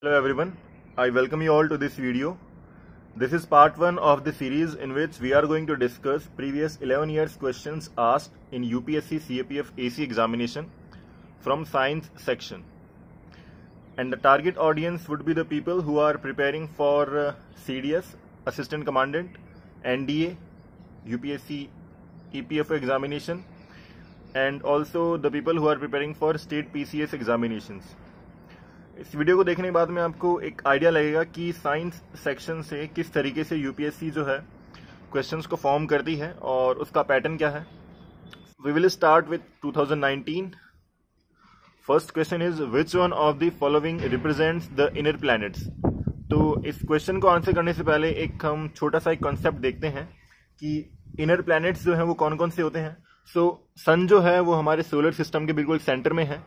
Hello everyone, I welcome you all to this video. This is part 1 of the series in which we are going to discuss previous 11 years questions asked in UPSC CAPF AC examination from science section. And the target audience would be the people who are preparing for CDS, Assistant Commandant, NDA, UPSC EPFO examination, and also the people who are preparing for state PCS examinations. इस video को देखने के बाद में आपको एक idea लगेगा कि साइंस सेक्शन से किस तरीके से यूपीएससी जो है क्वेश्चंस को फॉर्म करती है और उसका पैटर्न क्या है. We will start with 2019. First question is which one of the following represents the inner planets. तो इस क्वेश्चन को आंसर करने से पहले एक हम छोटा सा एक कॉन्सेप्ट देखते हैं कि इनर प्लैनेट्स जो है वो कौन कौन से होते हैं. सन जो है वो हमारे सोलर सिस्टम के बिल्कुल सेंटर में है.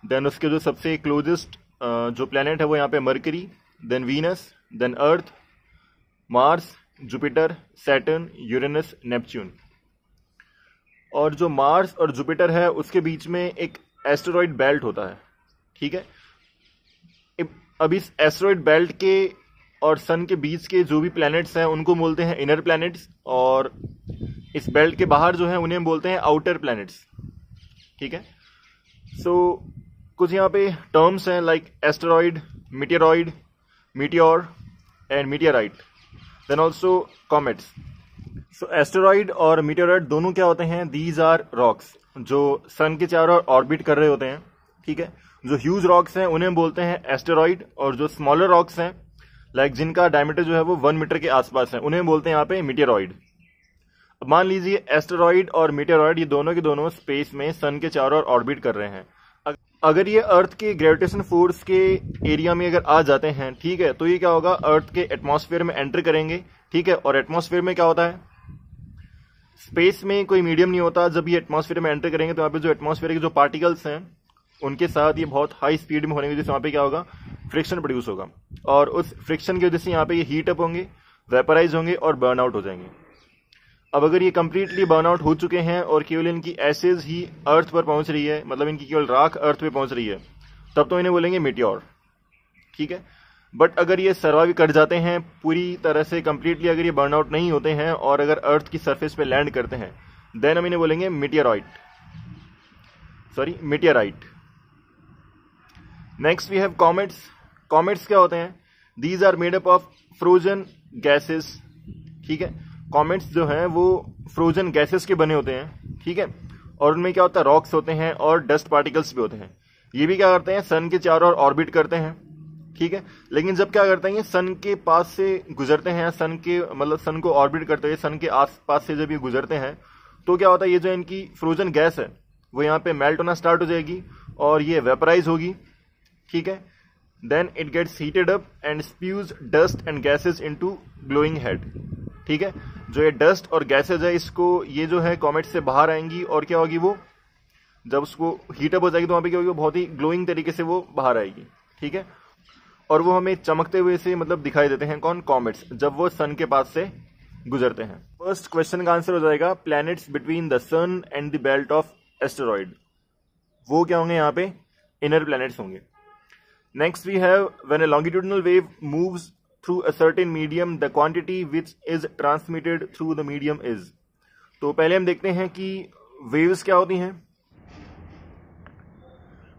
देन उसके जो सबसे क्लोजेस्ट जो प्लैनेट है वो यहाँ पे Mercury, then Venus, then Earth, Mars, Jupiter, Saturn, Uranus, Neptune. और जो मार्स और जुपिटर है उसके बीच में एक एस्टेरॉइड बेल्ट होता है. ठीक है, अब इस एस्टेरॉइड बेल्ट के और सन के बीच के जो भी प्लैनेट्स हैं उनको बोलते हैं इनर प्लैनेट्स, और इस बेल्ट के बाहर जो है उन्हें बोलते हैं आउटर प्लैनेट्स. ठीक है, कुछ यहाँ पे टर्म्स हैं like asteroid, meteoroid, meteor and meteorite, then also comets. Asteroid और मीटियोराइट दोनों क्या होते हैं? दीज आर रॉक्स जो सन के चारों ओर ऑर्बिट कर रहे होते हैं. ठीक है, जो ह्यूज रॉक्स हैं उन्हें बोलते हैं एस्टेरॉइड, और जो स्मॉलर रॉक्स हैं लाइक जिनका डायमीटर जो है वो 1 मीटर के आसपास है उन्हें बोलते हैं यहाँ पे मीटियरॉइड. अब मान लीजिए एस्टेरॉइड और मीटियरॉइड ये दोनों के दोनों स्पेस में सन के चारों ओर ऑर्बिट कर रहे हैं. अगर ये अर्थ के ग्रेविटेशन फोर्स के एरिया में अगर आ जाते हैं, ठीक है, तो ये क्या होगा, अर्थ के एटमॉस्फेयर में एंटर करेंगे. ठीक है, और एटमॉस्फेयर में क्या होता है, स्पेस में कोई मीडियम नहीं होता. जब ये एटमॉस्फेयर में एंटर करेंगे तो वहाँ पे जो एटमॉस्फेयर के जो पार्टिकल्स हैं उनके साथ ये बहुत हाई स्पीड में होने की वजह से वहाँ पे क्या होगा, फ्रिक्शन प्रोड्यूस होगा, और उस फ्रिक्शन की वजह से यहाँ पे ये हीट अप होंगे, वेपराइज होंगे और बर्न आउट हो जाएंगे. अब अगर ये कंप्लीटली बर्न आउट हो चुके हैं और केवल इनकी एसेज ही अर्थ पर पहुंच रही है, मतलब इनकी केवल राख अर्थ पे पहुंच रही है, तब तो इन्हें बोलेंगे मीटियोर. ठीक है, बट अगर ये सर्वाइव कर जाते हैं पूरी तरह से कंप्लीटली, अगर ये बर्न आउट नहीं होते हैं और अगर अर्थ की सरफेस पे लैंड करते हैं, देन हम इन्हें बोलेंगे meteorite. Next we have comets. Comets क्या होते हैं? These are made up of frozen gases. ठीक है, कॉमेट्स जो हैं वो फ्रोजन गैसेस के बने होते हैं. ठीक है, और उनमें क्या होता है, रॉक्स होते हैं और डस्ट पार्टिकल्स भी होते हैं. ये भी क्या करते हैं, सन के चारों ओर ऑर्बिट करते हैं. ठीक है, लेकिन जब क्या करते हैं, ये सन के पास से गुजरते हैं, सन को ऑर्बिट करते हुए सन के आसपास से जब ये गुजरते हैं तो क्या होता है, ये जो इनकी फ्रोजन गैस है वो यहाँ पे मेल्ट होना स्टार्ट हो जाएगी और ये वेपराइज होगी. ठीक है, then it gets heated up and spews dust and gases into glowing head. ठीक है, जो ये डस्ट और गैसेज है इसको ये जो है कॉमेट से बाहर आएंगी और क्या होगी, वो जब उसको हीटअप हो जाएगी तो वहां पे क्या होगी, बहुत ही ग्लोइंग तरीके से वो बाहर आएगी. ठीक है, और वो हमें चमकते हुए से मतलब दिखाई देते हैं. कौन? कॉमेट्स, जब वो सन के पास से गुजरते हैं. फर्स्ट क्वेश्चन का आंसर हो जाएगा planets between the sun and the belt of asteroid. वो क्या होंगे, यहाँ पे इनर प्लैनेट्स होंगे. Next we have when a longitudinal wave moves through a certain medium, the quantity which is transmitted through the medium is. तो पहले हम देखते हैं कि waves क्या होती हैं.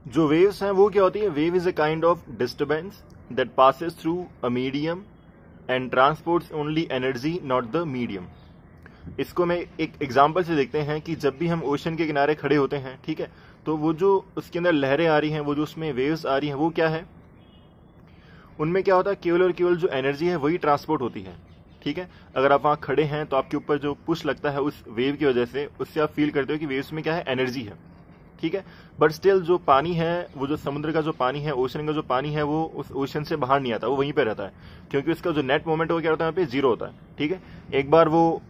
जो waves हैं वो क्या होती है, wave is a kind of disturbance that passes through a medium and transports only energy, not the medium. इसको मैं एक एग्जांपल से देखते हैं कि जब भी हम ओशन के किनारे खड़े होते हैं, ठीक है, तो वो जो उसके अंदर लहरें आ रही हैं, वो जो उसमें waves आ रही हैं, वो क्या है, उनमें क्या होता है, केवल और केवल जो एनर्जी है वही ट्रांसपोर्ट होती है. ठीक है, अगर आप वहां खड़े हैं तो आपके ऊपर जो पुश लगता है उस वेव की वजह से, उससे आप फील करते हो कि वेव्स में क्या है, एनर्जी है. ठीक है, बट स्टिल जो पानी है, वो जो समुद्र का जो पानी है, ओशन का जो पानी है, वो उस ओशन से बाहर नहीं आता, वो वहीं पे रहता है, क्योंकि उसका जो नेट मोमेंट वो क्या होता है, यहाँ पे 0 होता है. ठीक है, एक बार वो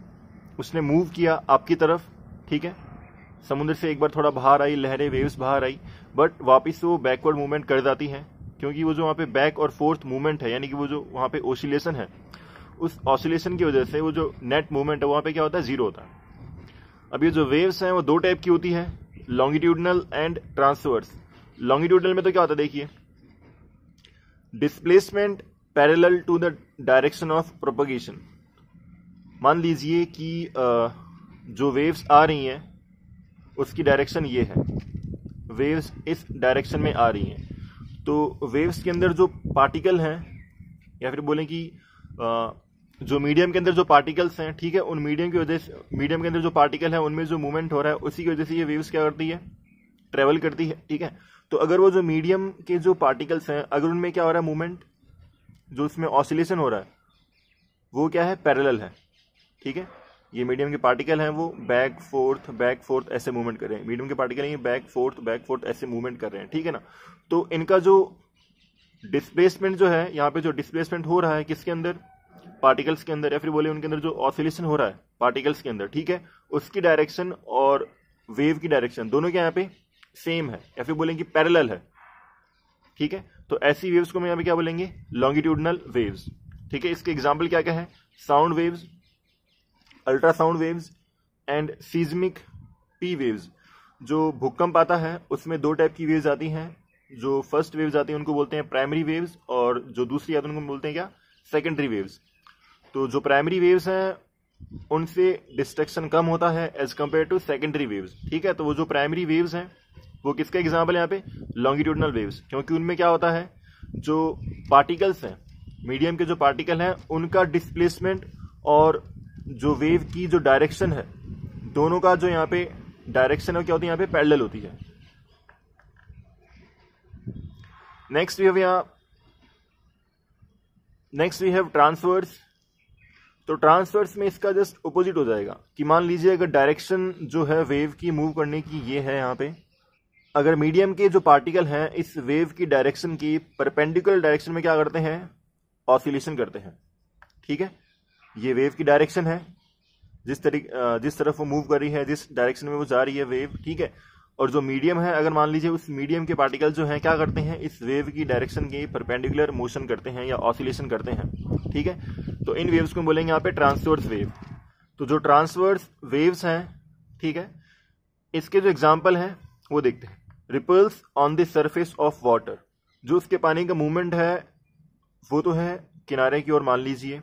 उसने मूव किया आपकी तरफ, ठीक है, समुद्र से एक बार थोड़ा बाहर आई, लहरें, वेव्स बाहर आई, बट वापिस वो बैकवर्ड मूवमेंट कर जाती है, क्योंकि वो जो वहाँ पे बैक और फोर्थ मूवमेंट है, यानी कि वो जो वहाँ पे ऑसिलेशन है, उस ऑसिलेशन की वजह से वो जो नेट मूवमेंट है वहाँ पे क्या होता है, 0 होता है. अब ये जो वेव्स हैं वो 2 टाइप की होती है, लॉन्गिट्यूडनल एंड ट्रांसवर्स. लॉन्गिट्यूडनल में तो क्या होता है, देखिए displacement parallel to the direction of propagation. मान लीजिए कि जो वेव्स आ रही हैं उसकी डायरेक्शन ये है, वेव्स इस डायरेक्शन में आ रही हैं, तो वेव्स के अंदर जो पार्टिकल हैं, या फिर बोलें कि जो मीडियम के अंदर जो पार्टिकल्स हैं, ठीक है, उन मीडियम की वजह से, मीडियम के अंदर जो पार्टिकल है उनमें जो मूवमेंट हो रहा है उसी की वजह से ये वेव्स क्या करती है, ट्रेवल करती है, ठीक है। तो अगर वो जो मीडियम के जो पार्टिकल्स हैं, अगर उनमें क्या हो रहा है, मूवमेंट, जो उसमें ऑसिलेशन हो रहा है वो क्या है, पैरेलल है, ठीक है। ये मीडियम के पार्टिकल हैं, वो बैक फोर्थ ऐसे मूवमेंट कर रहे हैं। मीडियम के पार्टिकल हैं, ये बैक फोर्थ ऐसे मूवमेंट कर रहे हैं, ठीक है ना। तो इनका जो डिस्प्लेसमेंट जो है, यहाँ पे जो डिस्प्लेसमेंट हो रहा है किसके अंदर, पार्टिकल्स के अंदर, या फिर बोले उनके अंदर जो ऑसिलेशन हो रहा है पार्टिकल्स के अंदर, ठीक है, उसकी डायरेक्शन और वेव की डायरेक्शन दोनों के यहाँ पे सेम है, या फिर बोलेंगे पैरेलल है, ठीक है। तो ऐसी वेव्स को हम यहाँ पे क्या बोलेंगे, लॉन्गिट्यूडनल वेव्स, ठीक है। इसके एग्जाम्पल क्या क्या है, sound waves, ultrasound waves and seismic P waves. जो भूकंप आता है उसमें दो टाइप की वेव्स आती हैं। जो फर्स्ट वेव्स आती हैं उनको बोलते हैं प्राइमरी वेव्स, और जो दूसरी आती है उनको बोलते हैं क्या, सेकेंडरी वेव्स। तो जो प्राइमरी वेव्स हैं उनसे डिस्ट्रक्शन कम होता है as compare to secondary waves, ठीक है। तो वो जो प्राइमरी वेव्स हैं वो किसका एग्जाम्पल है यहाँ पे, लॉन्गिट्यूडनल वेव्स, क्योंकि उनमें क्या होता है, जो पार्टिकल्स हैं, मीडियम के जो पार्टिकल हैं, उनका डिस्प्लेसमेंट और जो वेव की जो डायरेक्शन है, दोनों का जो यहाँ पे डायरेक्शन है क्या होती है, यहाँ पे पैरेलल होती है। Next we have transverse. तो ट्रांसवर्स में इसका जस्ट अपोजिट हो जाएगा कि मान लीजिए अगर डायरेक्शन जो है वेव की मूव करने की ये है, यहाँ पे अगर मीडियम के जो पार्टिकल हैं इस वेव की डायरेक्शन की परपेंडिकुलर डायरेक्शन में क्या करते हैं, ऑसिलेशन करते हैं, ठीक है। ये वेव की डायरेक्शन है, जिस तरफ वो मूव कर रही है, जिस डायरेक्शन में वो जा रही है वेव, ठीक है। और जो मीडियम है, अगर मान लीजिए उस मीडियम के पार्टिकल जो हैं क्या करते हैं, इस वेव की डायरेक्शन के परपेंडिकुलर मोशन करते हैं या ऑसिलेशन करते हैं, ठीक है। तो इन वेव्स को बोलेंगे यहाँ पे ट्रांसवर्स वेव। तो जो ट्रांसवर्स वेव्स हैं, ठीक है, इसके जो एग्जाम्पल हैं वो देखते हैं। Ripples on the surface of water, जो उसके पानी का मूवमेंट है वो तो है किनारे की ओर मान लीजिए,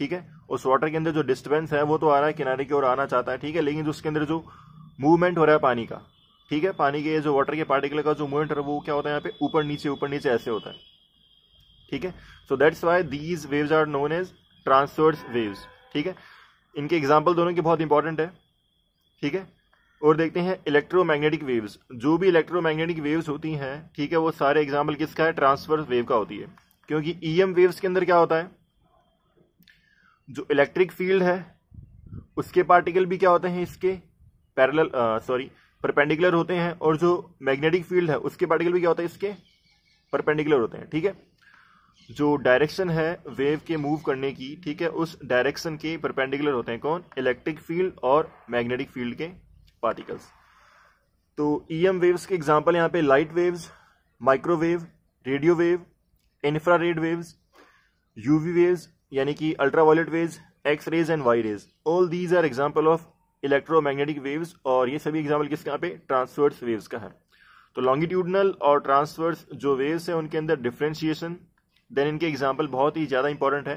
ठीक है। उस वाटर के अंदर जो डिस्टर्बेंस है वो तो आ रहा है किनारे की ओर आना चाहता है, ठीक है। लेकिन जो उसके अंदर जो मूवमेंट हो रहा है पानी का, ठीक है, पानी के जो वाटर के पार्टिकल का जो मूवमेंट है वो क्या होता है, यहाँ पे ऊपर नीचे ऐसे होता है, ठीक है। So that's why these waves are known as transverse waves, ठीक है। इनके एग्जाम्पल दोनों के बहुत इंपॉर्टेंट है, ठीक है। और देखते हैं इलेक्ट्रोमैग्नेटिक वेव्स। जो भी इलेक्ट्रोमैग्नेटिक वेव्स होती हैं, ठीक है, वो सारे एग्जाम्पल किसका है, ट्रांसवर्स वेव का होती है। क्योंकि ईएम वेव्स के अंदर क्या होता है, जो इलेक्ट्रिक फील्ड है उसके पार्टिकल भी क्या होते हैं, इसके परपेंडिकुलर होते हैं, और जो मैग्नेटिक फील्ड है उसके पार्टिकल भी क्या होता है, इसके परपेंडिकुलर होते हैं, ठीक है। जो डायरेक्शन है वेव के मूव करने की, ठीक है, उस डायरेक्शन के परपेंडिकुलर होते हैं कौन, इलेक्ट्रिक फील्ड और मैग्नेटिक फील्ड के पार्टिकल्स। तो ईएम वेव्स के एग्जांपल यहाँ पे light waves, microwave, radio wave, infrared waves, UV waves यानी कि ultraviolet waves, X rays and Y rays, all these are example of electromagnetic waves. और ये सभी एग्जांपल किसके यहाँ पे, ट्रांसवर्स वेव्स का है। तो लॉन्गिट्यूडनल और ट्रांसवर्स जो वेव्स हैं उनके अंदर डिफ्रेंशिएशन, देन इनके एग्जाम्पल बहुत ही ज्यादा इंपॉर्टेंट है,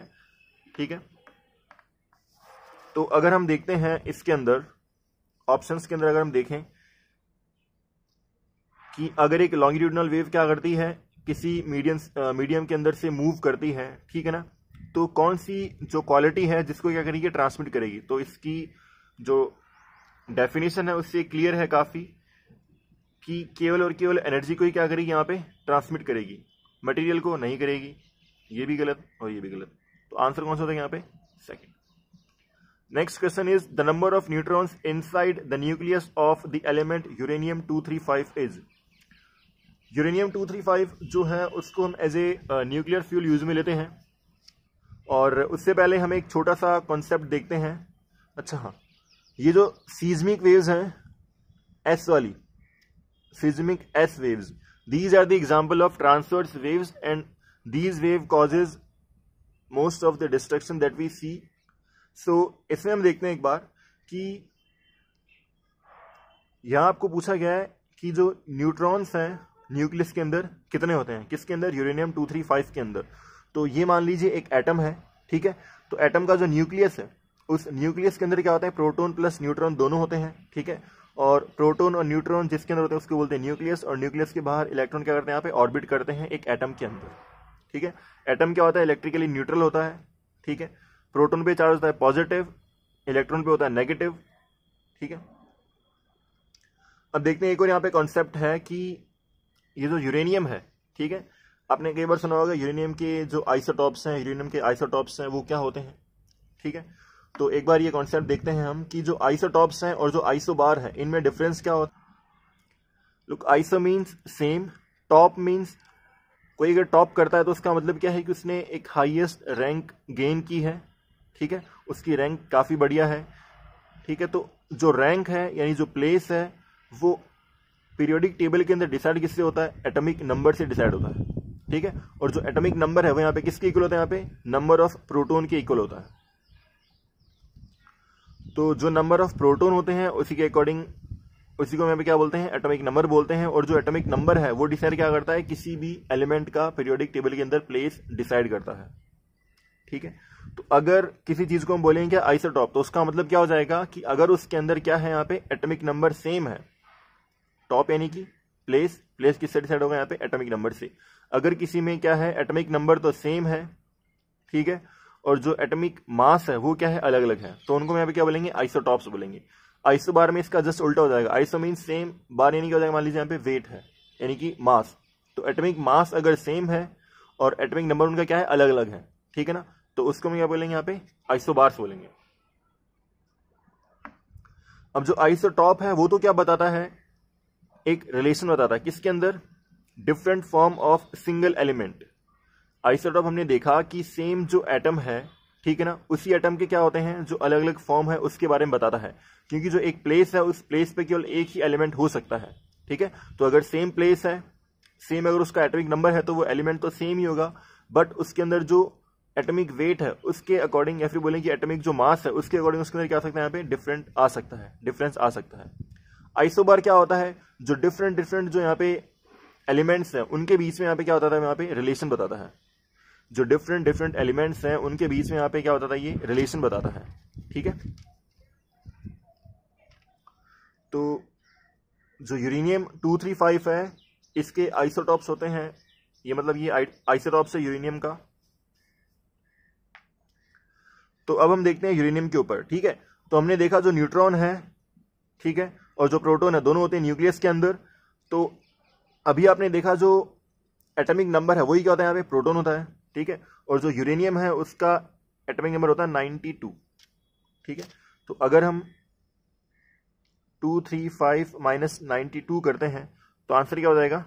ठीक है। तो अगर हम देखते हैं इसके अंदर ऑप्शंस के अंदर, अगर हम देखें कि अगर एक लॉन्गिट्यूडनल वेव क्या करती है, किसी मीडियम के अंदर से मूव करती है, ठीक है ना, तो कौन सी जो क्वालिटी है जिसको क्या करेगी, ट्रांसमिट करेगी। तो इसकी जो डेफिनेशन है उससे क्लियर है काफी कि केवल और केवल एनर्जी को ही क्या करेगी, यहाँ पे ट्रांसमिट करेगी, मटेरियल को नहीं करेगी। ये भी गलत और ये भी गलत। तो आंसर कौन सा होता है यहाँ पे, second. Next question is the number of neutrons inside the nucleus of the element uranium 235 is. Uranium 235 जो है उसको हम as a nuclear fuel use में लेते हैं। और उससे पहले हम एक छोटा सा कॉन्सेप्ट देखते हैं। अच्छा हाँ, ये जो सीज्मिक वेव्स हैं, एस वाली seismic S waves, these are the example of transverse waves and these wave causes most of the destruction that we see. So इसमें हम देखते हैं एक बार कि यहां आपको पूछा गया है कि जो न्यूट्रॉन्स हैं, न्यूक्लियस के अंदर कितने होते हैं, किसके अंदर, यूरेनियम 235 के अंदर। तो ये मान लीजिए एक एटम है, ठीक है। तो एटम का जो न्यूक्लियस है, उस न्यूक्लियस के अंदर क्या होता है, प्रोटॉन प्लस न्यूट्रॉन दोनों होते हैं, ठीक है। और प्रोटॉन और न्यूट्रॉन जिसके अंदर होते हैं उसको बोलते हैं न्यूक्लियस, और न्यूक्लियस के बाहर इलेक्ट्रॉन क्या करते हैं, यहाँ पे ऑर्बिट करते हैं एक एटम के अंदर, ठीक है। एटम क्या होता है, इलेक्ट्रिकली न्यूट्रल होता है, ठीक है। प्रोटॉन पे चार्ज होता है पॉजिटिव, इलेक्ट्रॉन पे होता है नेगेटिव, ठीक है। अब देखते हैं एक और यहाँ पे कॉन्सेप्ट है कि ये जो यूरेनियम है, ठीक है, आपने कई बार सुना होगा यूरेनियम के जो आइसोटॉप्स हैं, यूरेनियम के आइसोटॉप्स हैं वो क्या होते हैं, ठीक है। तो एक बार ये कॉन्सेप्ट देखते हैं हम कि जो आइसोटॉप्स हैं और जो आइसोबार है इनमें डिफरेंस क्या होता है। Look, iso means same, top means कोई अगर टॉप करता है तो उसका मतलब क्या है कि उसने एक हाईएस्ट रैंक गेन की है, ठीक है, उसकी रैंक काफ़ी बढ़िया है, ठीक है। तो जो रैंक है यानी जो प्लेस है वो पीरियोडिक टेबल के अंदर डिसाइड किससे होता है, एटॉमिक नंबर से डिसाइड होता है, ठीक है। और जो एटॉमिक नंबर है वो यहाँ पे किसके इक्वल होता है, यहाँ पे नंबर ऑफ प्रोटॉन के इक्वल होता है। तो जो नंबर ऑफ प्रोटॉन होते हैं उसी के अकॉर्डिंग, उसी को यहाँ पे क्या बोलते हैं, एटॉमिक नंबर बोलते हैं। और जो एटॉमिक नंबर है वो डिसाइड क्या करता है, किसी भी एलिमेंट का पीरियोडिक टेबल के अंदर प्लेस डिसाइड करता है, ठीक है। तो अगर किसी चीज को हम बोलेंगे क्या, आइसोटॉप, तो उसका मतलब क्या हो जाएगा कि अगर उसके अंदर क्या है, यहाँ पे एटॉमिक नंबर सेम है, टॉप यानी कि प्लेस, प्लेस किससे डिसाइड होगा, यहाँ पे एटॉमिक नंबर से। अगर किसी में क्या है, एटॉमिक नंबर तो सेम है, ठीक है, और जो एटॉमिक मास है वो क्या है, अलग अलग है, तो उनको यहाँ पे क्या बोलेंगे, आइसोटॉप्स बोलेंगे। आइसो बार में इसका जस्ट उल्टा हो जाएगा, आइसो मीन सेम, बार यानी क्या हो जाएगा, मान लीजिए यहाँ पे वेट है यानी कि मास, तो एटॉमिक मास अगर सेम है और एटॉमिक नंबर उनका क्या है, अलग अलग है, ठीक है ना, तो उसको हम क्या बोलेंगे, यहाँ पे आइसोबार्स बोलेंगे। अब जो आइसोटॉप है वो तो क्या बताता है, एक रिलेशन बताता है किसके अंदर, different form of single element. Isotope हमने देखा कि सेम जो एटम है, ठीक है ना, उसी एटम के क्या होते हैं, जो अलग अलग फॉर्म है उसके बारे में बताता है, क्योंकि जो एक प्लेस है उस प्लेस पे केवल एक ही एलिमेंट हो सकता है, ठीक है। तो अगर सेम प्लेस है, सेम अगर उसका एटॉमिक नंबर है तो वो एलिमेंट तो सेम ही होगा, बट उसके अंदर जो एटॉमिक वेट है उसके अकॉर्डिंग, या फिर बोलेंगे एटॉमिक जो मास है उसके अकॉर्डिंग उसके अंदर क्या आ सकता है, यहाँ पे डिफरेंट आ सकता है, डिफरेंस आ सकता है। आइसोबार क्या होता है, जो डिफरेंट डिफरेंट जो यहाँ पे एलिमेंट्स हैं उनके बीच में यहाँ पे क्या होता है, यहाँ पे रिलेशन बताता है। जो डिफरेंट डिफरेंट एलिमेंट्स हैं उनके बीच में यहाँ पे क्या बताता है, ये रिलेशन बताता है, ठीक है। तो जो यूरेनियम 235 है इसके आइसोटॉप्स होते हैं, ये मतलब ये आइसोटॉप्स है यूरेनियम का। तो अब हम देखते हैं यूरेनियम के ऊपर, ठीक है। तो हमने देखा जो न्यूट्रॉन है, ठीक है, और जो प्रोटॉन है दोनों होते हैं न्यूक्लियस के अंदर। तो अभी आपने देखा जो एटॉमिक नंबर है वही क्या होता है, यहाँ पे प्रोटॉन होता है, ठीक है। और जो यूरेनियम है उसका एटॉमिक नंबर होता है 92, ठीक है। तो अगर हम 235 माइनस 92 करते हैं तो आंसर क्या हो जाएगा,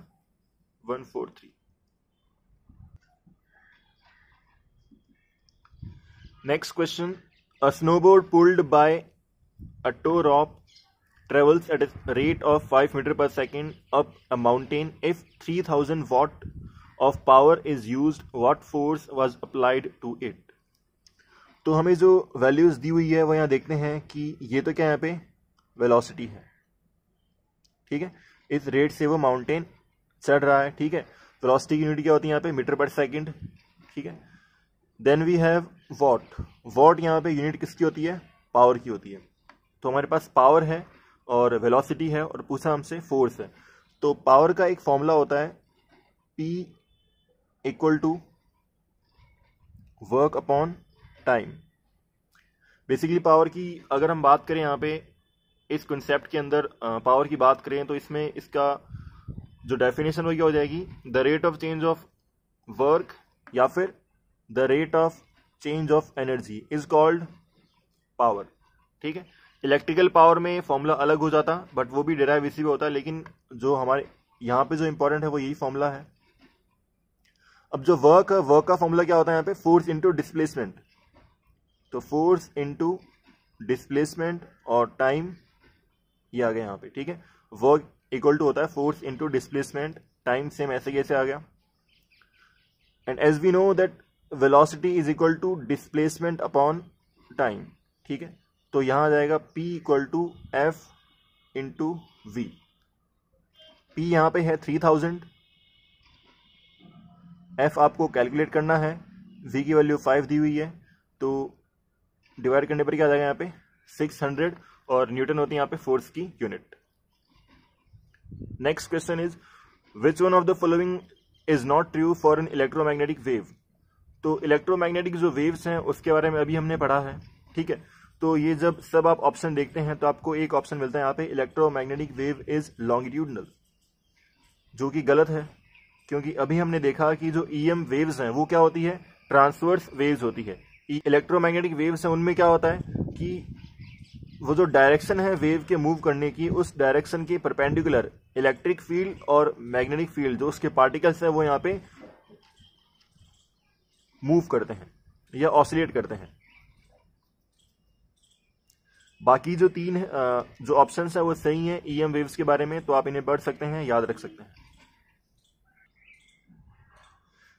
143। Next question, a snowboard pulled by a tow rope travels at a rate of 5 meter per second up a mountain. If 3000 watt of power is used, what force was applied to it? तो हमें जो values दी हुई है वो यहाँ देखते हैं कि ये तो क्या यहाँ पे वेलोसिटी है, ठीक है। इस रेट से वो माउंटेन चढ़ रहा है, ठीक है। वेलोसिटी की यूनिट क्या होती है यहाँ पे, मीटर पर सेकंड, ठीक है। Then we have watt, watt यहाँ पे यूनिट किसकी होती है, पावर की होती है। तो हमारे पास पावर है और वेलोसिटी है और पूछा हमसे फोर्स है। तो पावर का एक फॉर्मूला होता है P equal to work upon time. Basically power की अगर हम बात करें यहाँ पे इस कॉन्सेप्ट के अंदर पावर की बात करें तो इसमें इसका जो डेफिनेशन वो क्या हो जाएगी, the rate of change of work या फिर the rate of change of energy is called power, ठीक है। इलेक्ट्रिकल पावर में फॉर्मूला अलग हो जाता बट वो भी डिराइव इसी में होता है, लेकिन जो हमारे यहाँ पे जो इंपॉर्टेंट है वो यही फॉर्मूला है। अब जो वर्क है, वर्क का फॉर्मूला क्या होता है यहाँ पे, फोर्स इनटू डिस्प्लेसमेंट। तो फोर्स इनटू डिस्प्लेसमेंट और टाइम ये आ गया यहाँ पे, ठीक है। वर्क इक्वल टू होता है force into displacement, time same ऐसे कैसे आ गया। And as we know that velocity is equal to displacement upon time, ठीक है। तो यहां आ जाएगा P equal to F into V. P यहाँ पे है 3000 एफ आपको कैलकुलेट करना है, v की वैल्यू 5 दी हुई है, तो डिवाइड करने पर क्या आ जाएगा यहाँ पे 600, और न्यूटन होती है यहाँ पे फोर्स की unit. Next question is which one of the following is not true for an electromagnetic wave. तो इलेक्ट्रोमैग्नेटिक जो वेव्स हैं उसके बारे में अभी हमने पढ़ा है, ठीक है। तो ये जब सब आप ऑप्शन देखते हैं तो आपको एक ऑप्शन मिलता है यहाँ पे इलेक्ट्रोमैग्नेटिक वेव इज लॉन्गिट्यूडनल, जो कि गलत है, क्योंकि अभी हमने देखा कि जो ईएम वेव्स हैं वो क्या होती है, ट्रांसवर्स वेव्स होती है। इलेक्ट्रोमैग्नेटिक वेव्स हैं उनमें क्या होता है कि वो जो डायरेक्शन है वेव के मूव करने की, उस डायरेक्शन के परपेंडिकुलर इलेक्ट्रिक फील्ड और मैग्नेटिक फील्ड जो उसके पार्टिकल्स हैं वो यहाँ पे मूव करते हैं या ऑसिलेट करते हैं। बाकी जो तीन जो ऑप्शंस है वो सही है ईएम वेव्स के बारे में, तो आप इन्हें पढ़ सकते हैं, याद रख सकते हैं।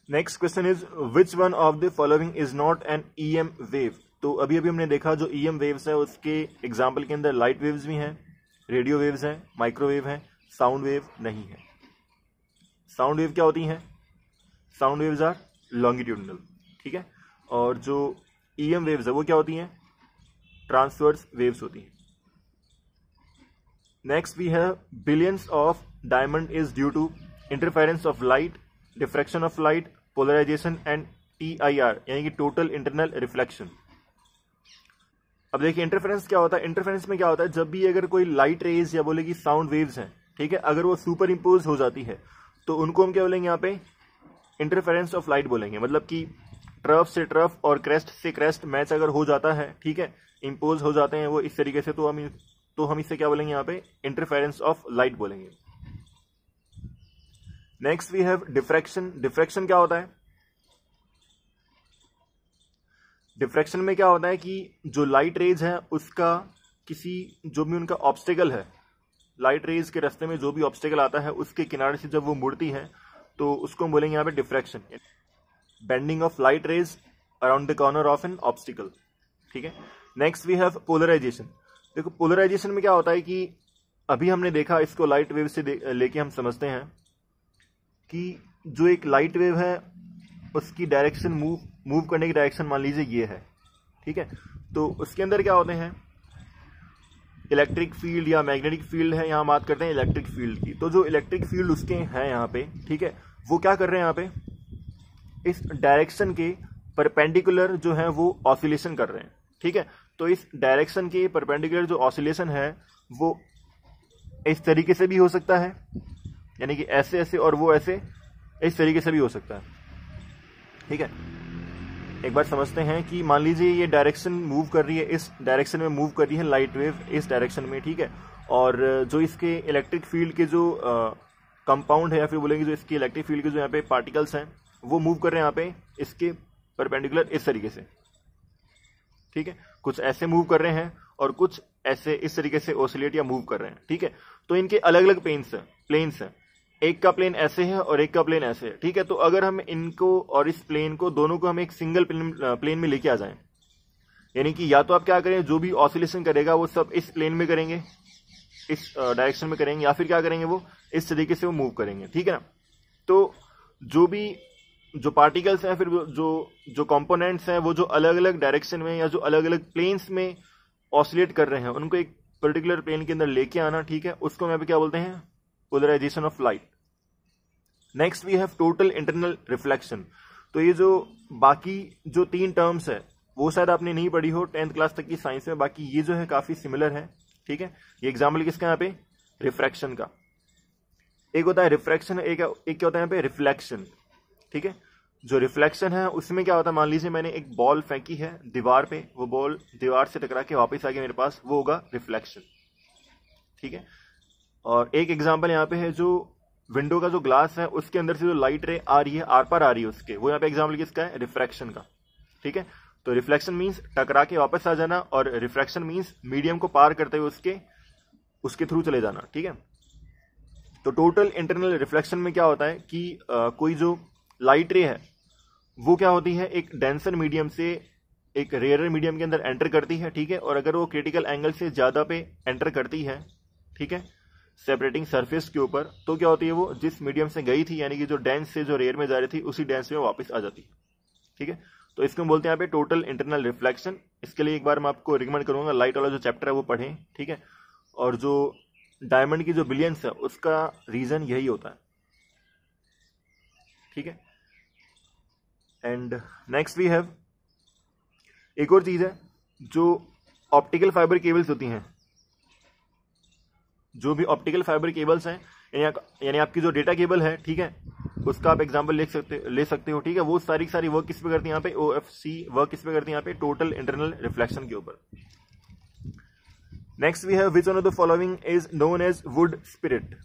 Next question is which one of the following is not an EM wave. तो अभी हमने देखा जो ईएम वेव्स है उसके एग्जाम्पल के अंदर लाइट वेव्स भी हैं, रेडियो वेव्स हैं, माइक्रोवेव हैं, साउंड वेव नहीं है। साउंड वेव क्या होती हैं, साउंड वेव्स आर लॉन्गिट्यूडनल, ठीक है। और जो ईएम वेव्स है वो क्या होती हैं, ट्रांसवर्स वेव्स होती हैं। Next we have brilliance of diamond is due to interference of light, diffraction of light, polarisation and TIR यानी कि टोटल इंटरनल रिफ्लेक्शन। अब देखिए इंटरफेरेंस क्या होता है, इंटरफेरेंस में क्या होता है, जब भी अगर कोई लाइट रेज या बोले कि साउंड वेव्स हैं, ठीक है, अगर वो सुपर इम्पोज हो जाती है तो उनको हम क्या बोलेंगे यहाँ पे, इंटरफेरेंस ऑफ लाइट बोलेंगे। मतलब कि ट्रफ से ट्रफ और क्रेस्ट से क्रेस्ट मैच अगर हो जाता है, ठीक है, इम्पोज हो जाते हैं वो इस तरीके से, तो हम इससे क्या बोलेंगे यहाँ पे, इंटरफेरेंस ऑफ लाइट बोलेंगे। Next we have diffraction. Diffraction क्या होता है, डिफ्रैक्शन में क्या होता है कि जो लाइट रेज है उसका किसी जो भी उनका ऑब्स्टेकल है, लाइट रेज के रास्ते में जो भी ऑब्स्टेकल आता है उसके किनारे से जब वो मुड़ती है तो उसको हम बोलेंगे यहाँ पे diffraction, bending of light rays around the corner of an obstacle, ठीक है। Next we have polarisation. देखो पोलराइजेशन में क्या होता है कि अभी हमने देखा, इसको लाइट वेव से लेके हम समझते हैं कि जो एक लाइट वेव है उसकी डायरेक्शन मूव करने की डायरेक्शन मान लीजिए ये है, ठीक है। तो उसके अंदर क्या होते हैं, इलेक्ट्रिक फील्ड या मैग्नेटिक फील्ड है, यहाँ बात करते हैं इलेक्ट्रिक फील्ड की। तो जो इलेक्ट्रिक फील्ड उसके हैं यहाँ पे, ठीक है, वो क्या कर रहे हैं यहाँ पे, इस डायरेक्शन के परपेंडिकुलर जो है वो ऑसिलेशन कर रहे हैं, ठीक है। तो इस डायरेक्शन के परपेंडिकुलर जो ऑसिलेशन है वो इस तरीके से भी हो सकता है, यानी कि ऐसे ऐसे, और वो ऐसे इस तरीके से भी हो सकता है, ठीक है। एक बार समझते हैं कि मान लीजिए ये डायरेक्शन मूव कर रही है, इस डायरेक्शन में मूव कर रही है लाइट वेव इस डायरेक्शन में, ठीक है। और जो इसके इलेक्ट्रिक फील्ड के जो कंपाउंड है या फिर बोलेंगे जो इसकी इलेक्ट्रिक फील्ड के जो यहाँ पे पार्टिकल्स हैं वो मूव कर रहे हैं यहाँ पे इसके परपेंडिकुलर इस तरीके से, ठीक है। कुछ ऐसे मूव कर रहे हैं और कुछ ऐसे इस तरीके से ऑसिलेट या मूव कर रहे हैं, ठीक है। तो इनके अलग अलग प्लेन्स हैं, एक का प्लेन ऐसे है और एक का प्लेन ऐसे है, ठीक है। तो अगर हम इनको और इस प्लेन को दोनों को हम एक सिंगल प्लेन में लेके आ जाएं, यानी कि या तो आप क्या करें, जो भी ऑसिलेशन करेगा वो सब इस प्लेन में करेंगे, इस डायरेक्शन में करेंगे, या फिर क्या करेंगे वो इस तरीके से वो मूव करेंगे, ठीक है ना। तो जो पार्टिकल्स हैं, फिर जो कंपोनेंट्स हैं, वो जो अलग अलग डायरेक्शन में या जो अलग अलग प्लेन्स में ऑसिलेट कर रहे हैं उनको एक पर्टिकुलर प्लेन के अंदर लेके आना, ठीक है, उसको हम यहाँ पे क्या बोलते हैं, polarisation of light. Next we have total internal reflection. तो ये जो बाकी जो तीन टर्म्स है वो शायद आपने नहीं पढ़ी हो 10th क्लास तक की साइंस में, बाकी ये जो है काफी सिमिलर है, ठीक है। ये एग्जाम्पल किसका यहाँ पे, रिफ्रैक्शन का। एक होता है रिफ्रैक्शन, एक क्या होता है यहाँ पे रिफ्लेक्शन, ठीक है। जो रिफ्लेक्शन है उसमें क्या होता है, मान लीजिए मैंने एक बॉल फेंकी है दीवार पे, वो बॉल दीवार से टकरा के वापस आ गई मेरे पास, वो होगा रिफ्लेक्शन, ठीक है। और एक एग्जांपल यहाँ पे है, जो विंडो का जो ग्लास है उसके अंदर से जो लाइट रे आ रही है, आर पार आ रही है उसके, वो यहाँ पे एग्जांपल किसका है, रिफ्रैक्शन का, ठीक है। तो रिफ्लेक्शन मीन्स टकरा के वापस आ जाना, और रिफ्रैक्शन मीन्स मीडियम को पार करते हुए उसके थ्रू चले जाना, ठीक है। तो टोटल इंटरनल रिफ्लेक्शन में क्या होता है कि कोई जो लाइट रे है वो क्या होती है, एक डेंसर मीडियम से एक रेयर मीडियम के अंदर एंटर करती है, ठीक है। और अगर वो क्रिटिकल एंगल से ज्यादा पे एंटर करती है, ठीक है, सेपरेटिंग सरफेस के ऊपर, तो क्या होती है वो जिस मीडियम से गई थी, यानी कि जो डेंस से जो रेयर में जा रही थी उसी डेंस में वापस आ जाती है। ठीक है, तो इसको हम बोलते हैं यहाँ पे टोटल इंटरनल रिफ्लेक्शन। इसके लिए एक बार मैं आपको रिकमेंड करूंगा लाइट वाला जो चैप्टर है वो पढ़ें। ठीक है, और जो डायमंड की जो बिलियंस है उसका रीजन यही होता है। ठीक है, एंड नेक्स्ट वी हैव एक और चीज है, जो ऑप्टिकल फाइबर केबल्स होती हैं, जो भी ऑप्टिकल फाइबर केबल्स हैं, यानी आपकी जो डेटा केबल है, ठीक है, उसका आप एग्जांपल ले सकते हो। ठीक है, वो सारी वर्क किस पे करती है यहाँ पे, OFC वर्क किस पे करती है यहाँ पे, टोटल इंटरनल रिफ्लेक्शन के ऊपर। Next we have which one of the following is known as wood spirit.